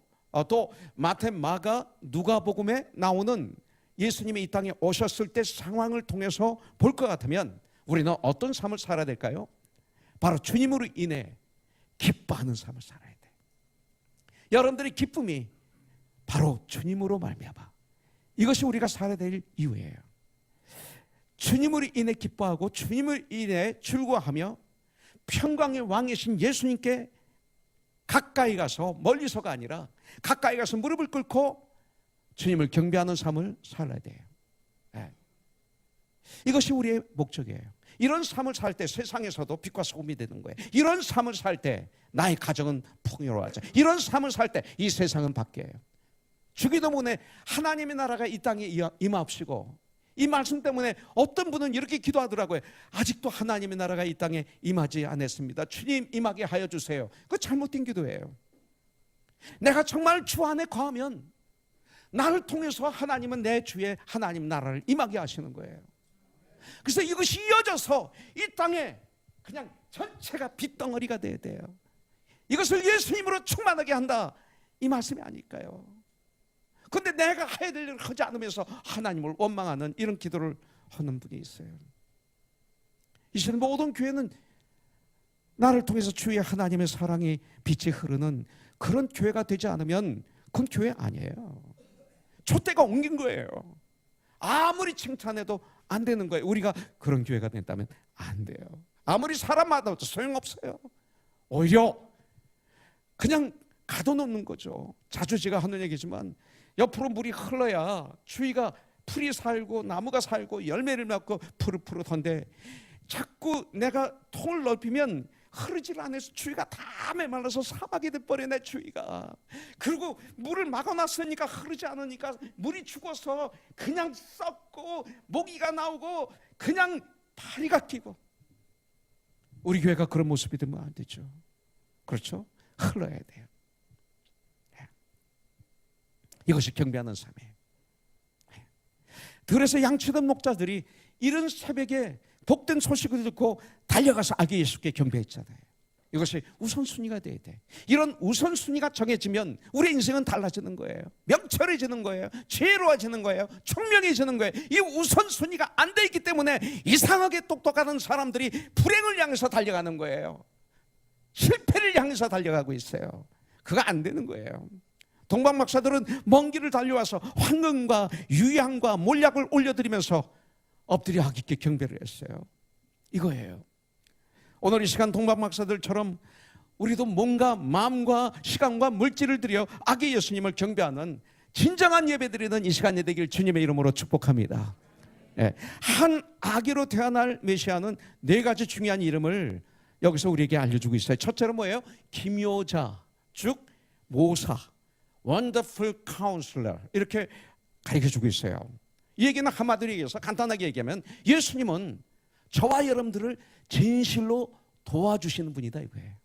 또 마태, 마가, 누가복음에 나오는 예수님이 이 땅에 오셨을 때 상황을 통해서 볼 것 같으면 우리는 어떤 삶을 살아야 될까요? 바로 주님으로 인해 기뻐하는 삶을 살아야 돼. 여러분들의 기쁨이 바로 주님으로 말미암아. 이것이 우리가 살아야 될 이유예요. 주님으로 인해 기뻐하고 주님을 인해 즐거워하며 평강의 왕이신 예수님께 가까이 가서, 멀리서가 아니라 가까이 가서 무릎을 꿇고 주님을 경배하는 삶을 살아야 돼요. 네. 이것이 우리의 목적이에요. 이런 삶을 살 때 세상에서도 빛과 소금이 되는 거예요. 이런 삶을 살 때 나의 가정은 풍요로워하죠. 이런 삶을 살 때 이 세상은 바뀌어요. 주기도 전에 하나님의 나라가 이 땅에 임하옵시고, 이 말씀 때문에 어떤 분은 이렇게 기도하더라고요. 아직도 하나님의 나라가 이 땅에 임하지 않았습니다. 주님 임하게 하여 주세요. 그거 잘못된 기도예요. 내가 정말 주 안에 거하면 나를 통해서 하나님은 내 주의 하나님 나라를 임하게 하시는 거예요. 그래서 이것이 이어져서 이 땅에 그냥 전체가 빛덩어리가 돼야 돼요. 이것을 예수님으로 충만하게 한다, 이 말씀이 아닐까요? 그런데 내가 해야 될 일을 하지 않으면서 하나님을 원망하는 이런 기도를 하는 분이 있어요. 이 시간 모든 교회는 나를 통해서 주의 하나님의 사랑이 빛이 흐르는 그런 교회가 되지 않으면 그건 교회 아니에요. 촛대가 옮긴 거예요. 아무리 칭찬해도 안 되는 거예요. 우리가 그런 교회가 된다면 안 돼요. 아무리 사람마다 소용없어요. 오히려 그냥 가둬놓는 거죠. 자주 제가 하는 얘기지만 옆으로 물이 흘러야 주위가 풀이 살고 나무가 살고 열매를 맺고 푸릇푸릇한데 자꾸 내가 통을 넓히면 흐르질 않아서 주위가 다 메말라서 사막이 돼버려 내 주위가. 그리고 물을 막아놨으니까 흐르지 않으니까 물이 죽어서 그냥 썩고 모기가 나오고 그냥 파리가 끼고. 우리 교회가 그런 모습이 되면 안 되죠. 그렇죠? 흘러야 돼요. 이것이 경배하는 삶이에요. 들에서 양치던 목자들이 이런 새벽에 복된 소식을 듣고 달려가서 아기 예수께 경배했잖아요. 이것이 우선순위가 돼야 돼. 이런 우선순위가 정해지면 우리 인생은 달라지는 거예요. 명철해지는 거예요. 지혜로워지는 거예요. 총명해지는 거예요. 이 우선순위가 안 돼 있기 때문에 이상하게 똑똑한 사람들이 불행을 향해서 달려가는 거예요. 실패를 향해서 달려가고 있어요. 그거 안 되는 거예요. 동방 박사들은 먼 길을 달려와서 황금과 유향과 몰약을 올려드리면서 엎드려 하기께 경배를 했어요. 이거예요. 오늘 이 시간 동방 박사들처럼 우리도 몸과 마음과 시간과 물질을 들여 아기 예수님을 경배하는 진정한 예배드리는 이 시간이 되길 주님의 이름으로 축복합니다. 한 아기로 태어날 메시아는 4가지 중요한 이름을 여기서 우리에게 알려주고 있어요. 첫째로 뭐예요? 기묘자, 즉 모사, 원더풀 카운슬러, 이렇게 가르쳐주고 있어요. 이 얘기는 한마디로 얘기해서 간단하게 얘기하면 예수님은 저와 여러분들을 진실로 도와주시는 분이다 이거예요.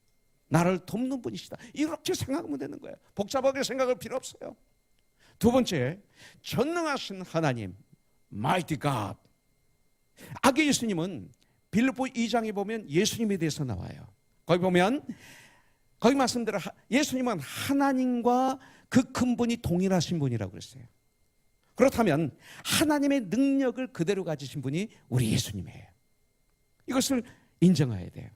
나를 돕는 분이시다, 이렇게 생각하면 되는 거예요. 복잡하게 생각할 필요 없어요. 두 번째, 전능하신 하나님, Mighty God. 아기 예수님은 빌립보 2장에 보면 예수님에 대해서 나와요. 거기 보면 거기 말씀대로 예수님은 하나님과 그 근본이 동일하신 분이라고 그랬어요. 그렇다면 하나님의 능력을 그대로 가지신 분이 우리 예수님이에요. 이것을 인정해야 돼요.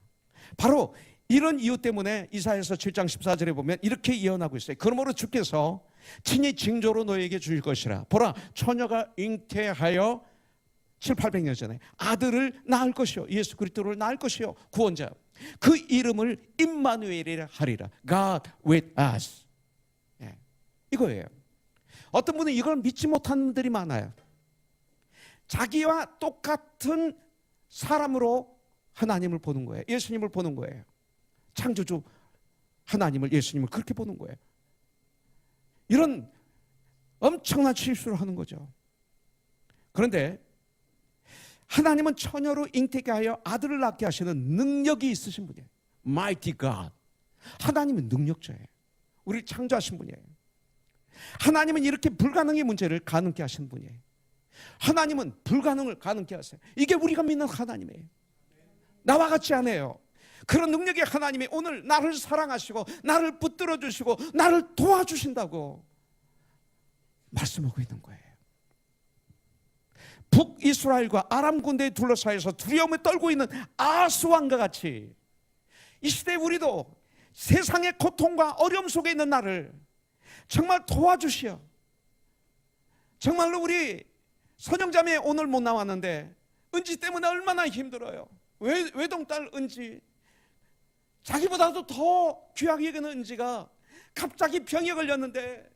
바로 이런 이유 때문에 이사야서 7장 14절에 보면 이렇게 예언하고 있어요. 그러므로 주께서 친히 징조로 너에게 주실 것이라. 보라, 처녀가 잉태하여 700~800년 전에 아들을 낳을 것이요, 예수 그리스도를 낳을 것이요, 구원자, 그 이름을 임마누엘이라 하리라. God with us. 이거예요. 어떤 분은 이걸 믿지 못하는 분들이 많아요. 자기와 똑같은 사람으로 하나님을 보는 거예요. 예수님을 보는 거예요. 창조주 하나님을, 예수님을 그렇게 보는 거예요. 이런 엄청난 실수를 하는 거죠. 그런데 하나님은 처녀로 잉태케 하여 아들을 낳게 하시는 능력이 있으신 분이에요. Mighty God. 하나님은 능력자예요. 우리를 창조하신 분이에요. 하나님은 이렇게 불가능의 문제를 가능케 하신 분이에요. 하나님은 불가능을 가능케 하세요. 이게 우리가 믿는 하나님이에요. 나와 같지 않아요. 그런 능력의 하나님이 오늘 나를 사랑하시고 나를 붙들어 주시고 나를 도와주신다고 말씀하고 있는 거예요. 북이스라엘과 아람 군대에 둘러싸여서 두려움에 떨고 있는 아하스 왕과 같이 이 시대에 우리도 세상의 고통과 어려움 속에 있는 나를 정말 도와주시어. 정말로 우리 선영자매 오늘 못 나왔는데 은지 때문에 얼마나 힘들어요. 외동딸 은지, 자기보다도 더 귀하게 여기는 은지가 갑자기 병에 걸렸는데,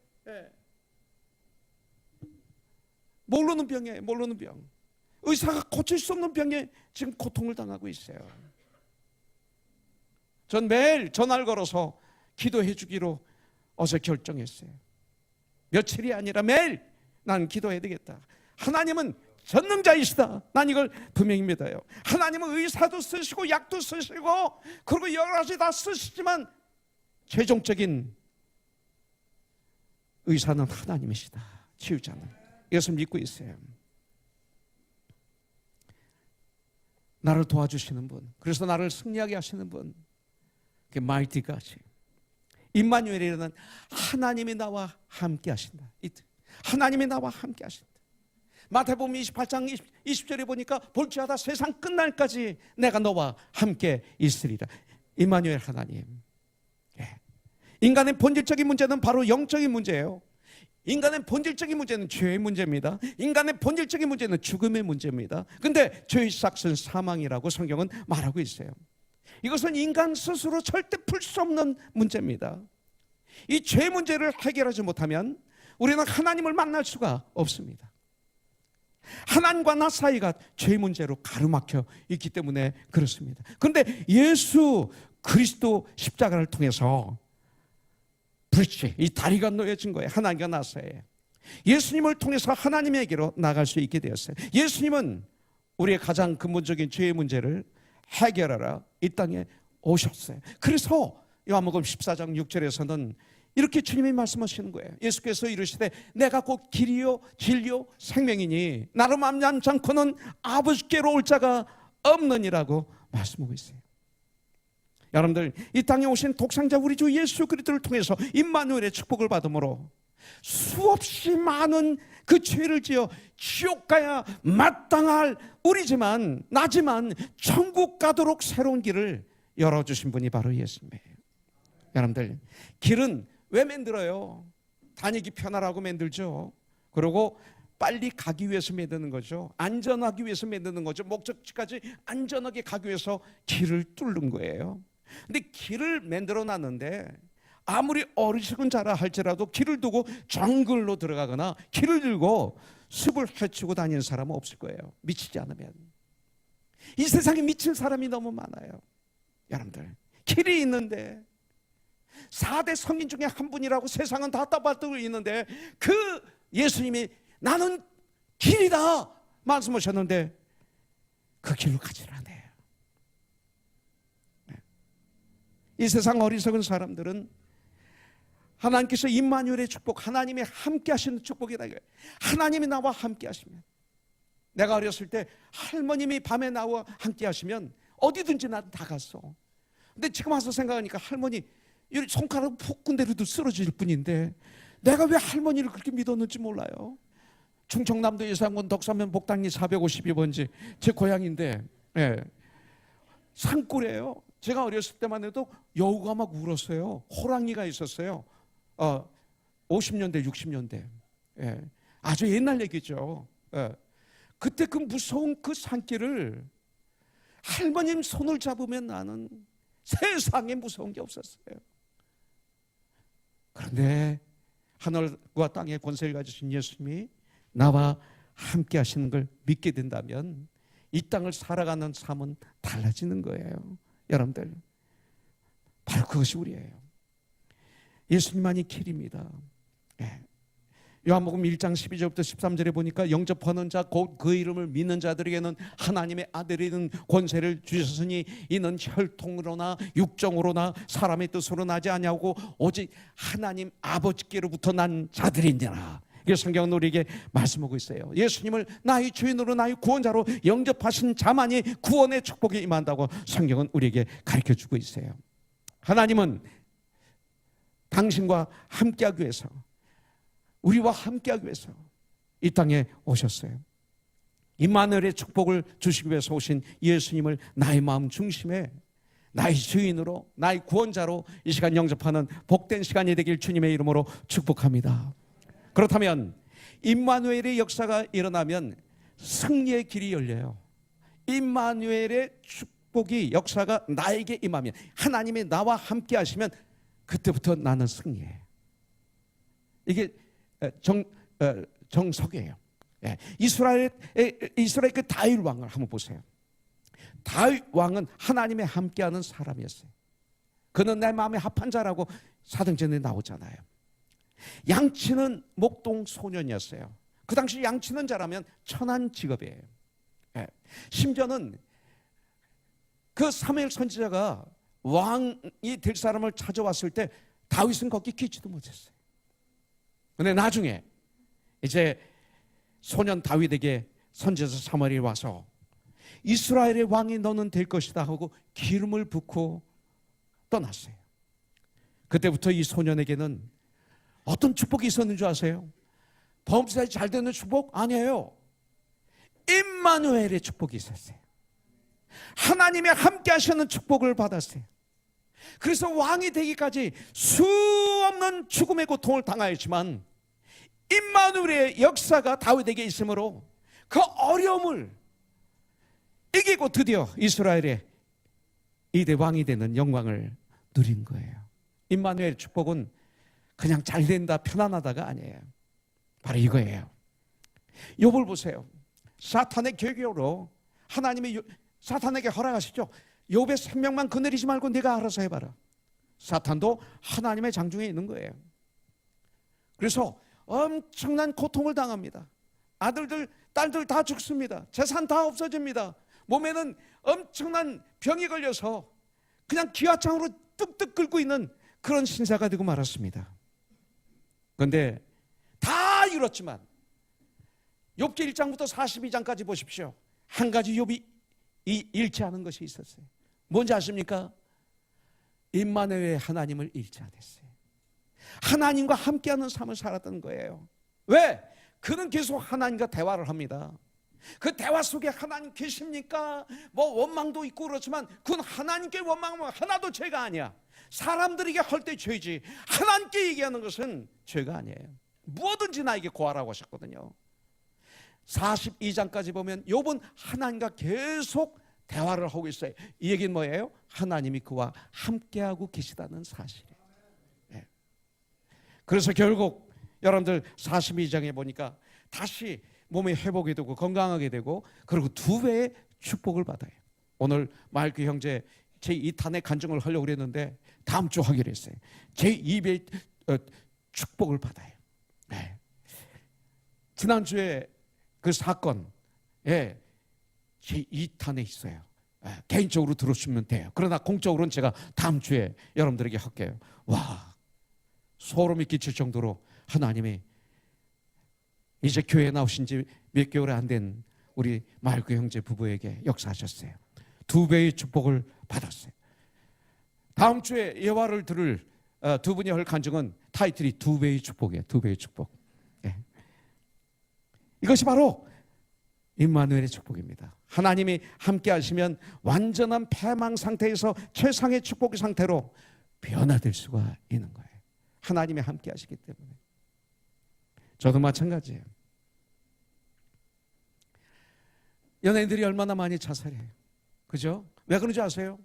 모르는 병이에요. 모르는 병. 의사가 고칠 수 없는 병에 지금 고통을 당하고 있어요. 전 매일 전화를 걸어서 기도해 주기로 어제 결정했어요. 며칠이 아니라 매일 난 기도해야 되겠다. 하나님은 전능자이시다. 난 이걸 분명히 믿어요. 하나님은 의사도 쓰시고 약도 쓰시고 그리고 여러 가지 다 쓰시지만 최종적인 의사는 하나님이시다. 치유자는. 이것을 믿고 있어요. 나를 도와주시는 분, 그래서 나를 승리하게 하시는 분, 그게 마이티 갓이 임마누엘이라는 하나님이 나와 함께 하신다. 하나님이 나와 함께 하신다. 마태복음 28장 20절에 보니까 볼지어다 세상 끝날까지 내가 너와 함께 있으리라. 임마누엘 하나님. 인간의 본질적인 문제는 바로 영적인 문제예요. 인간의 본질적인 문제는 죄의 문제입니다. 인간의 본질적인 문제는 죽음의 문제입니다. 그런데 죄의 삭은 사망이라고 성경은 말하고 있어요. 이것은 인간 스스로 절대 풀 수 없는 문제입니다. 이 죄 문제를 해결하지 못하면 우리는 하나님을 만날 수가 없습니다. 하나님과 나 사이가 죄 문제로 가로막혀 있기 때문에 그렇습니다. 그런데 예수 그리스도 십자가를 통해서 브릿지, 이 다리가 놓여진 거예요. 하나님과 나 사이에. 예수님을 통해서 하나님에게로 나갈 수 있게 되었어요. 예수님은 우리의 가장 근본적인 죄의 문제를 해결하라 이 땅에 오셨어요. 그래서 요한복음 14장 6절에서는 이렇게 주님이 말씀하시는 거예요. 예수께서 이르시되 내가 곧 길이요 진리요 생명이니 나로 말미암지 않고는 아버지께로 올 자가 없느니라고 말씀하고 있어요. 여러분들, 이 땅에 오신 독생자 우리 주 예수 그리스도를 통해서 임마누엘의 축복을 받음으로 수없이 많은 그 죄를 지어 지옥 가야 마땅할 우리지만 나지만 천국 가도록 새로운 길을 열어주신 분이 바로 예수님이에요. 여러분들, 길은 왜 만들어요? 다니기 편하라고 만들죠. 그리고 빨리 가기 위해서 만드는 거죠. 안전하기 위해서 만드는 거죠. 목적지까지 안전하게 가기 위해서 길을 뚫는 거예요. 근데 길을 만들어 놨는데 아무리 어리석은 자라 할지라도 길을 두고 정글로 들어가거나 길을 들고 숲을 헤치고 다니는 사람은 없을 거예요. 미치지 않으면. 이 세상에 미친 사람이 너무 많아요. 여러분들, 길이 있는데 4대 성인 중에 한 분이라고 세상은 다 떠받들고 있는데 그 예수님이 나는 길이다 말씀하셨는데 그 길로 가지를 않아요. 이 세상 어리석은 사람들은 하나님께서 임마누엘의 축복, 하나님이 함께 하시는 축복이다. 하나님이 나와 함께 하시면, 내가 어렸을 때 할머님이 밤에 나와 함께 하시면 어디든지 난 다 갔어. 근데 지금 와서 생각하니까 할머니 손가락 폭군대로도 쓰러질 뿐인데 내가 왜 할머니를 그렇게 믿었는지 몰라요. 충청남도 예산군 덕산면 복당리 452번지 제 고향인데 산골이에요. 제가 어렸을 때만 해도 여우가 막 울었어요. 호랑이가 있었어요. 50년대 60년대 아주 옛날 얘기죠. 그때 그 무서운 그 산길을 할머님 손을 잡으면 나는 세상에 무서운 게 없었어요. 그런데 하늘과 땅의 권세를 가지신 예수님이 나와 함께 하시는 걸 믿게 된다면 이 땅을 살아가는 삶은 달라지는 거예요. 여러분들, 바로 그것이 우리예요. 예수님만이 길입니다. 요한복음 1장 12절부터 13절에 보니까 영접하는 자 곧 그 이름을 믿는 자들에게는 하나님의 아들이 된 권세를 주셨으니 이는 혈통으로나 육정으로나 사람의 뜻으로 나지 아니하고 오직 하나님 아버지께로부터 난 자들이니라. 이 성경은 우리에게 말씀하고 있어요. 예수님을 나의 주인으로 나의 구원자로 영접하신 자만이 구원의 축복이 임한다고 성경은 우리에게 가르쳐주고 있어요. 하나님은 당신과 함께하기 위해서, 우리와 함께하기 위해서 이 땅에 오셨어요. 임마누엘의 축복을 주시기 위해서 오신 예수님을 나의 마음 중심에 나의 주인으로 나의 구원자로 이 시간 영접하는 복된 시간이 되길 주님의 이름으로 축복합니다. 그렇다면 임마누엘의 역사가 일어나면 승리의 길이 열려요. 임마누엘의 축복이 역사가 나에게 임하면, 하나님이 나와 함께 하시면 그때부터 나는 승리해요. 이게 정석이에요. 이스라엘 그 다윗 왕을 한번 보세요. 다윗 왕은 하나님의 함께하는 사람이었어요. 그는 내 마음에 합한 자라고 사도행전에 나오잖아요. 양치는 목동 소년이었어요. 그 당시 양치는 자라면 천한 직업이에요. 심지어는 그 사무엘 선지자가 왕이 될 사람을 찾아왔을 때 다윗은 거기 끼지도 못했어요. 그런데 나중에 이제 소년 다윗에게 선지자 사무엘이 와서 이스라엘의 왕이 너는 될 것이다 하고 기름을 붓고 떠났어요. 그때부터 이 소년에게는 어떤 축복이 있었는 줄 아세요? 범사에 잘 되는 축복? 아니에요. 임마누엘의 축복이 있었어요. 하나님이 함께 하시는 축복을 받았어요. 그래서 왕이 되기까지 수없는 죽음의 고통을 당하였지만 임마누엘의 역사가 다윗에게 있으므로 그 어려움을 이기고 드디어 이스라엘의 이대 왕이 되는 영광을 누린 거예요. 임마누엘의 축복은 그냥 잘 된다 편안하다가 아니에요. 바로 이거예요. 욥을 보세요. 사탄의 계교로 하나님이 사탄에게 허락하시죠. 욥의 생명만 거느리지 말고 네가 알아서 해봐라. 사탄도 하나님의 장중에 있는 거예요. 그래서 엄청난 고통을 당합니다. 아들들 딸들 다 죽습니다. 재산 다 없어집니다. 몸에는 엄청난 병이 걸려서 그냥 기와장으로 뚝뚝 끓고 있는 그런 신사가 되고 말았습니다. 그런데 다 이뤘지만 욥기 1장부터 42장까지 보십시오. 한 가지 욥이 잃지 않은 것이 있었어요. 뭔지 아십니까? 임마누엘의 하나님을 잃지 않았어요. 하나님과 함께하는 삶을 살았던 거예요. 왜? 그는 계속 하나님과 대화를 합니다. 그 대화 속에 하나님 계십니까? 뭐 원망도 있고 그렇지만 그건 하나님께 원망하면 하나도 죄가 아니야. 사람들에게 할 때 죄지 하나님께 얘기하는 것은 죄가 아니에요. 무엇든지 나에게 구하라고 하셨거든요. 42장까지 보면 욥은 하나님과 계속 대화를 하고 있어요. 이 얘기는 뭐예요? 하나님이 그와 함께하고 계시다는 사실이에요. 네. 그래서 결국 여러분들 42장에 보니까 다시 몸이 회복이 되고 건강하게 되고 그리고 2배의 축복을 받아요. 오늘 마일크 형제 제2탄의 간증을 하려고 그랬는데 다음 주 하기로 했어요. 제2배의 축복을 받아요. 네. 지난주에 그 사건 제2탄에 있어요. 개인적으로 들어주시면 돼요. 그러나 공적으로는 제가 다음 주에 여러분들에게 할게요. 와, 소름이 끼칠 정도로 하나님이 이제 교회에 나오신 지 몇 개월 안 된 우리 마일크 형제 부부에게 역사하셨어요. 2배의 축복을 받았어요. 다음 주에 예화를 들을 두 분이 할 간증은 타이틀이 2배의 축복이에요. 2배의 축복. 이것이 바로 임마누엘의 축복입니다. 하나님이 함께 하시면 완전한 패망 상태에서 최상의 축복의 상태로 변화될 수가 있는 거예요. 하나님이 함께 하시기 때문에. 저도 마찬가지예요. 연예인들이 얼마나 많이 자살해요. 그죠? 왜 그런지 아세요?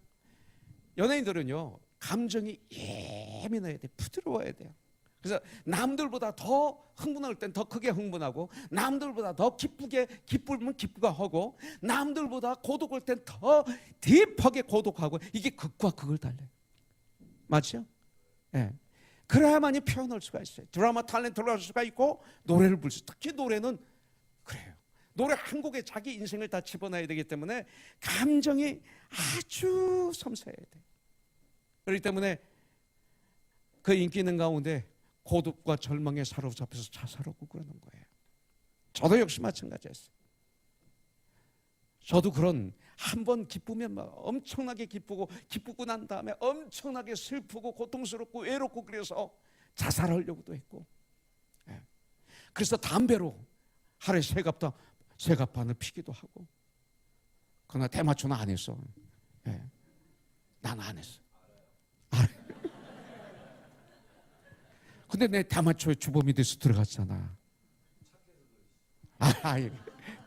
연예인들은요 감정이 예민해야 돼요. 부드러워야 돼요. 그래서 남들보다 더 흥분할 땐 더 크게 흥분하고 남들보다 더 기쁘면 기쁘게 하고 남들보다 고독할 땐 더 딥하게 고독하고 이게 극과 극을 달려요. 맞죠? 예. 그래야만이 표현할 수가 있어요. 드라마 탤런트를 할 수가 있고 노래를 부를 수. 특히 노래는 그래요. 노래 한 곡에 자기 인생을 다 집어넣어야 되기 때문에 감정이 아주 섬세해야 돼요. 그렇기 때문에 그 인기 있는 가운데 고독과 절망에 사로잡혀서 자살하고 그러는 거예요. 저도 역시 마찬가지였어요. 저도 그런 한 번 기쁘면 막 엄청나게 기쁘고 난 다음에 엄청나게 슬프고 고통스럽고 외롭고 그래서 자살하려고도 했고, 그래서 담배로 하루에 세 갑 반을 피기도 하고. 그러나 대마초는 안 했어. 난 안 했어. 근데 내 대마초에 주범이 돼서 들어갔잖아.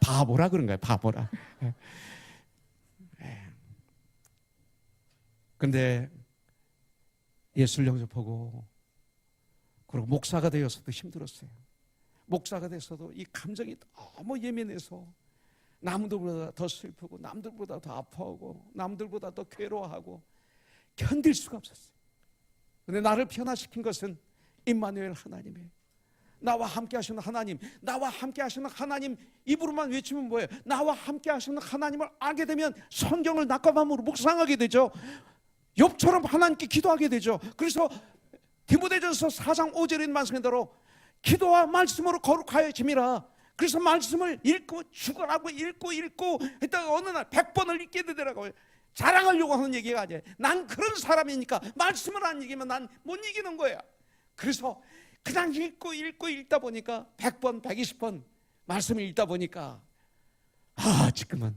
바보라 그런 거야, 바보라. 근데 예수를 영접하고 그리고 목사가 되어서도 힘들었어요. 목사가 돼서도 이 감정이 너무 예민해서 남들보다 더 슬프고 남들보다 더 아파하고 남들보다 더 괴로워하고 견딜 수가 없었어요. 근데 나를 변화시킨 것은 임마누엘 하나님이에요. 나와 함께 하시는 하나님, 나와 함께 하시는 하나님 입으로만 외치면 뭐예요? 나와 함께 하시는 하나님을 알게 되면 성경을 낮과 밤으로 묵상하게 되죠. 욥처럼 하나님께 기도하게 되죠. 그래서 디모데전서 4장 5절인 말씀대로 기도와 말씀으로 거룩하여 짐이라. 그래서 말씀을 읽고 죽어라고 읽고 했다가 어느 날 100번을 읽게 되더라고요. 자랑하려고 하는 얘기가 아니에요. 난 그런 사람이니까 말씀을 안 읽으면 난 못 이기는 거야. 그래서 그냥 읽다 보니까 100번, 120번 말씀을 읽다 보니까 지금은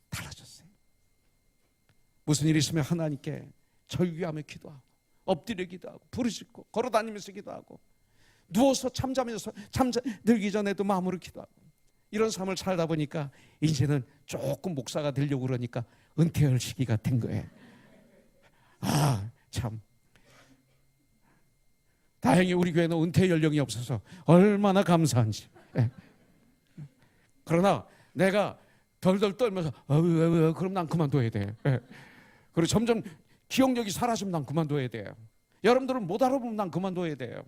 달라졌어요. 무슨 일이 있으면 하나님께 절규하며 기도하고 엎드려 기도하고 부르짖고 걸어다니면서 기도하고 누워서 잠들기 전에도 마음으로 기도하고 이런 삶을 살다 보니까 이제는 조금 목사가 되려고 그러니까 은퇴할 시기가 된 거예요. 참 다행히 우리 교회는 은퇴 연령이 없어서 얼마나 감사한지. 그러나 내가 덜덜 떨면서 그럼 난 그만둬야 돼. 그리고 점점 기억력이 사라지면 난 그만둬야 돼요. 여러분들은 못 알아보면 난 그만둬야 돼요.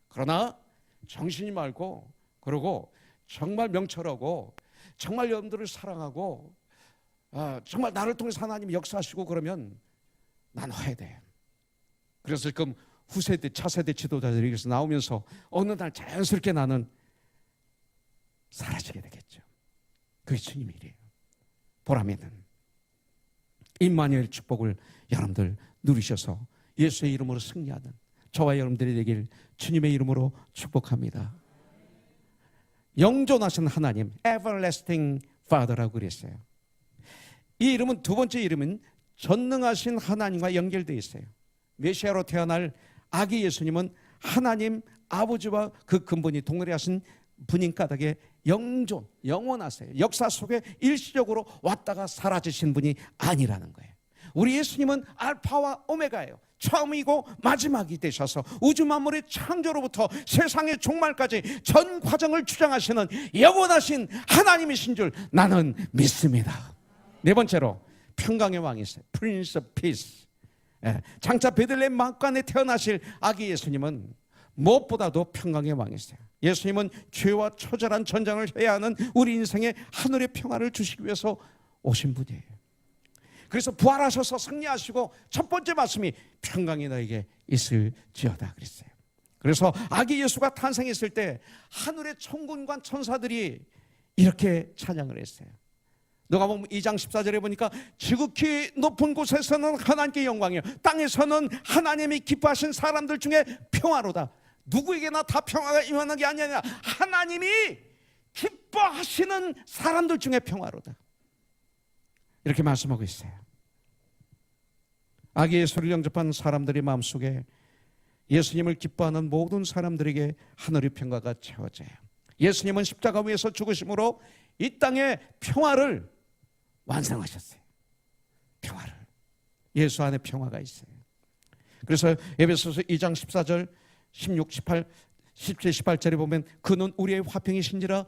그러나 정신이 맑고 그리고 정말 명철하고 정말 여러분들을 사랑하고 정말 나를 통해서 하나님이 역사하시고 그러면 난 해야 돼. 그래서 지금 후세대 차세대 지도자들이 여기서 나오면서 어느 날 자연스럽게 나는 사라지게 되겠죠. 그게 주님의 일이에요. 보라매는 임마누엘 축복을 여러분들 누리셔서 예수의 이름으로 승리하는 저와 여러분들이 되길 주님의 이름으로 축복합니다. 영존하신 하나님, Everlasting Father라고 그랬어요. 이 이름은 두 번째 이름은 전능하신 하나님과 연결되어 있어요. 메시아로 태어날 아기 예수님은 하나님 아버지와 그 근본이 동일하신 분인 까닭에 영존, 영원하세요. 역사 속에 일시적으로 왔다가 사라지신 분이 아니라는 거예요. 우리 예수님은 알파와 오메가예요. 처음이고 마지막이 되셔서 우주 만물의 창조로부터 세상의 종말까지 전 과정을 주장하시는 영원하신 하나님이신 줄 나는 믿습니다. 네 번째로 평강의 왕이세요. Prince of Peace. 장차 베들레헴 막간에 태어나실 아기 예수님은 무엇보다도 평강의 왕이세요. 예수님은 죄와 처절한 전쟁을 해야 하는 우리 인생에 하늘의 평화를 주시기 위해서 오신 분이에요. 그래서 부활하셔서 승리하시고 첫 번째 말씀이 평강이 너에게 있을지어다 그랬어요. 그래서 아기 예수가 탄생했을 때 하늘의 천군과 천사들이 이렇게 찬양을 했어요. 누가복음 2장 14절에 보니까 지극히 높은 곳에서는 하나님께 영광이요 땅에서는 하나님이 기뻐하신 사람들 중에 평화로다. 누구에게나 다 평화가 임하는 게 아니라 하나님이 기뻐하시는 사람들 중에 평화로다. 이렇게 말씀하고 있어요. 아기 예수를 영접한 사람들의 마음속에 예수님을 기뻐하는 모든 사람들에게 하늘의 평화가 채워져요. 예수님은 십자가 위에서 죽으심으로 이 땅에 평화를 완성하셨어요. 평화를. 예수 안에 평화가 있어요. 그래서 에베소서 2장 14절 16, 18, 17, 18절에 보면 그는 우리의 화평이신지라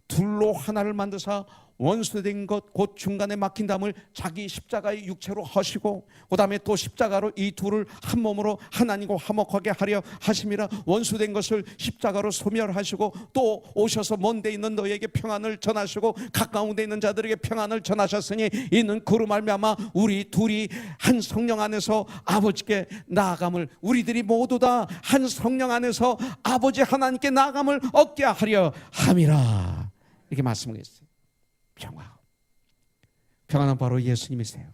둘로 하나를 만드사 원수된 것 곧 중간에 막힌 담을 자기 십자가의 육체로 하시고, 그 다음에 또 십자가로 이 둘을 한 몸으로 하나님과 화목하게 하려 하심이라. 원수된 것을 십자가로 소멸하시고, 또 오셔서 먼 데 있는 너에게 평안을 전하시고 가까운 데 있는 자들에게 평안을 전하셨으니, 이는 그로 말미암아 우리 둘이 한 성령 안에서 아버지께 나아감을, 우리들이 모두 다 한 성령 안에서 아버지 하나님께 나아감을 얻게 하려 함이라. 이렇게 말씀하겠어요. 평안은 바로 예수님이세요.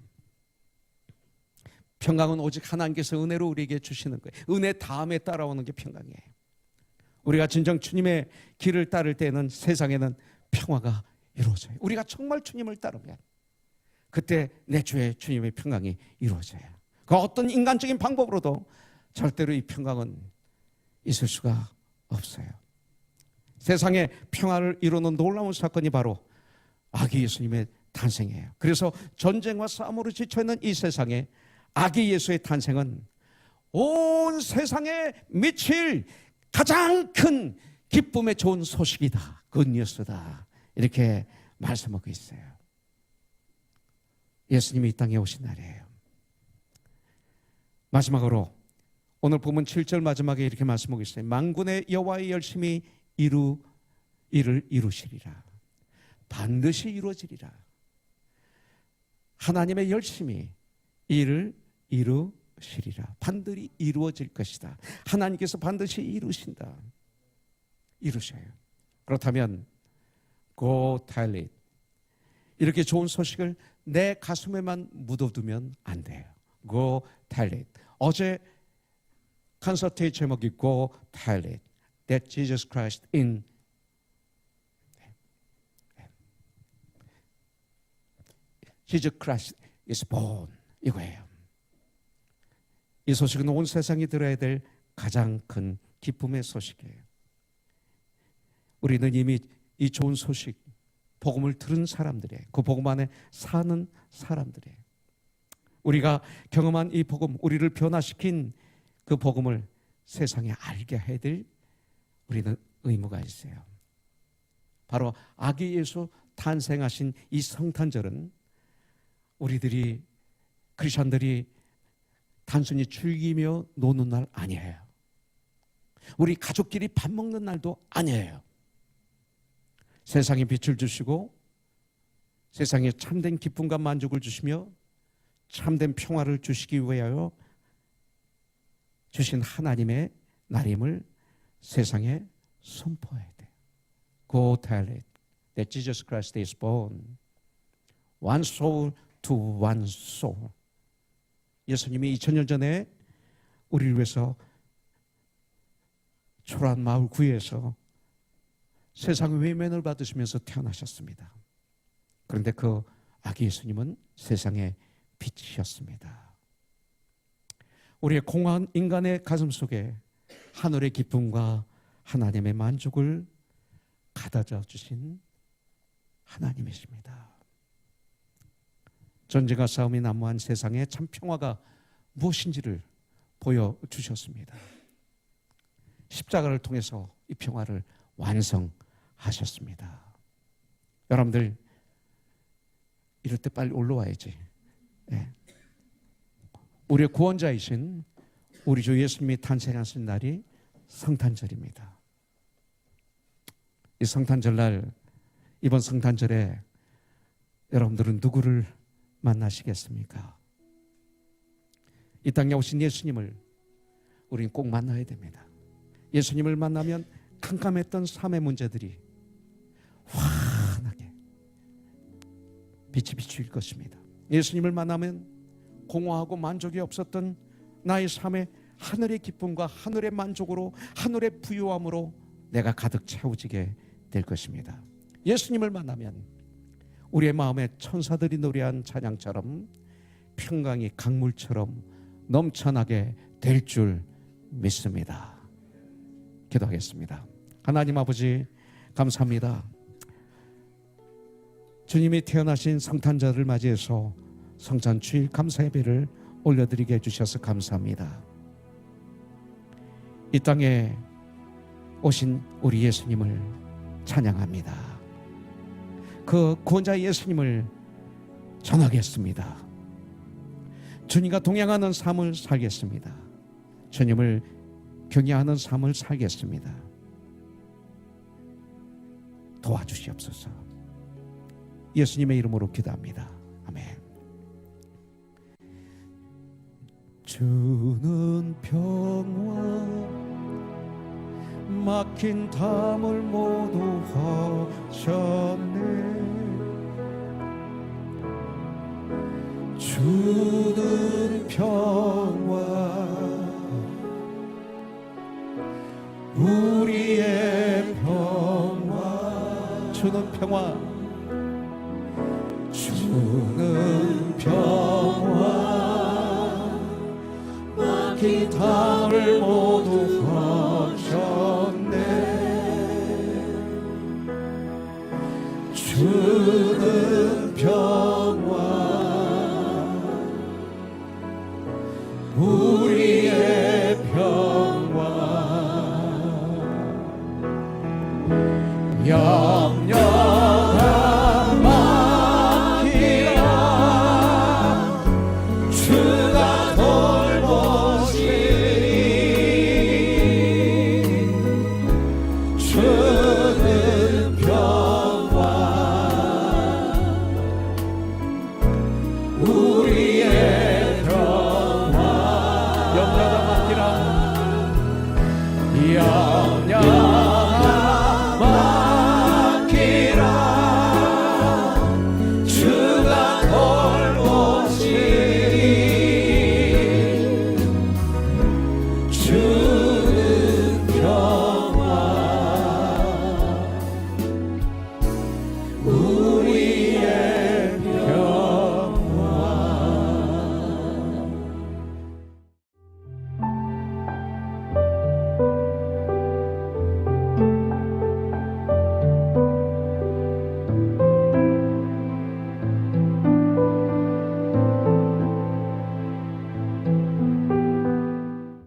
평강은 오직 하나님께서 은혜로 우리에게 주시는 거예요. 은혜 다음에 따라오는 게 평강이에요. 우리가 진정 주님의 길을 따를 때는 세상에는 평화가 이루어져요. 우리가 정말 주님을 따르면 그때 내 주의 주님의 평강이 이루어져요. 그 어떤 인간적인 방법으로도 절대로 이 평강은 있을 수가 없어요. 세상에 평화를 이루는 놀라운 사건이 바로 아기 예수님의 탄생이에요. 그래서 전쟁과 싸움으로 지쳐있는 이 세상에 아기 예수의 탄생은 온 세상에 미칠 가장 큰 기쁨의 좋은 소식이다, 굿뉴스다, 이렇게 말씀하고 있어요. 예수님이 이 땅에 오신 날이에요. 마지막으로 오늘 본문 7절 마지막에 이렇게 말씀하고 있어요. 만군의 여호와의 열심히 이를 이루시리라. 반드시 이루어지리라. 하나님의 열심히 이를 이루시리라. 반드시 이루어질 것이다. 하나님께서 반드시 이루신다. 이루셔요. 그렇다면 Go tell it. 이렇게 좋은 소식을 내 가슴에만 묻어두면 안 돼요. Go tell it. 어제 콘서트의 제목이 Go tell it. That Jesus Christ in Jesus Christ is born. 이거예요. 이 소식은 온 세상이 들어야 될 가장 큰 기쁨의 소식이에요. 우리는 이미 이 좋은 소식, 복음을 들은 사람들이에요. 그 복음 안에 사는 사람들이에요. 우리가 경험한 이 복음, 우리를 변화시킨 그 복음을 세상에 알게 해야 될 우리는 의무가 있어요. 바로 아기 예수 탄생하신 이 성탄절은 우리들이 크리스천들이 단순히 즐기며 노는 날 아니에요. 우리 가족끼리 밥 먹는 날도 아니에요. 세상에 빛을 주시고 세상에 참된 기쁨과 만족을 주시며 참된 평화를 주시기 위하여 주신 하나님의 날임을 세상에 선포해야 돼요. Go tell it that Jesus Christ is born. One soul to one soul. 예수님이 2000년 전에 우리를 위해서 초라한 마을 구에서 세상 외면을 받으시면서 태어나셨습니다. 그런데 그 아기 예수님은 세상의 빛이셨습니다. 우리의 공허한 인간의 가슴 속에 하늘의 기쁨과 하나님의 만족을 가져다 주신 하나님이십니다. 전쟁과 싸움이 난무한 세상에 참 평화가 무엇인지를 보여주셨습니다. 십자가를 통해서 이 평화를 완성하셨습니다. 여러분들 이럴 때 빨리 올라와야지. 네. 우리의 구원자이신 우리 주 예수님이 탄생하신 날이 성탄절입니다. 이 성탄절날, 이번 성탄절에 여러분들은 누구를 만나시겠습니까? 이 땅에 오신 예수님을 우리는 꼭 만나야 됩니다. 예수님을 만나면 캄캄했던 삶의 문제들이 환하게 빛이 비출 것입니다. 예수님을 만나면 공허하고 만족이 없었던 나의 삶에 하늘의 기쁨과 하늘의 만족으로, 하늘의 부유함으로 내가 가득 채워지게 될 것입니다. 예수님을 만나면 우리의 마음에 천사들이 노래한 찬양처럼 평강이 강물처럼 넘쳐나게 될 줄 믿습니다. 기도하겠습니다. 하나님 아버지, 감사합니다. 주님이 태어나신 성탄절을 맞이해서 성찬 주일 감사 예배를 올려드리게 해주셔서 감사합니다. 이 땅에 오신 우리 예수님을 찬양합니다. 그 구원자 예수님을 전하겠습니다. 주님과 동행하는 삶을 살겠습니다. 주님을 경외하는 삶을 살겠습니다. 도와주시옵소서. 예수님의 이름으로 기도합니다. 아멘. 주는 평화 막힌 담을 모두 하셨네. 주는 평화 우리의 평화 주는 평화 주는 평화 막힌 담을 모두 하셨네. 주는 평화 우리의 평화 영영한 막히라 주가 돌보시니 주는 평화 우리의 평화 영영한 막히라 영영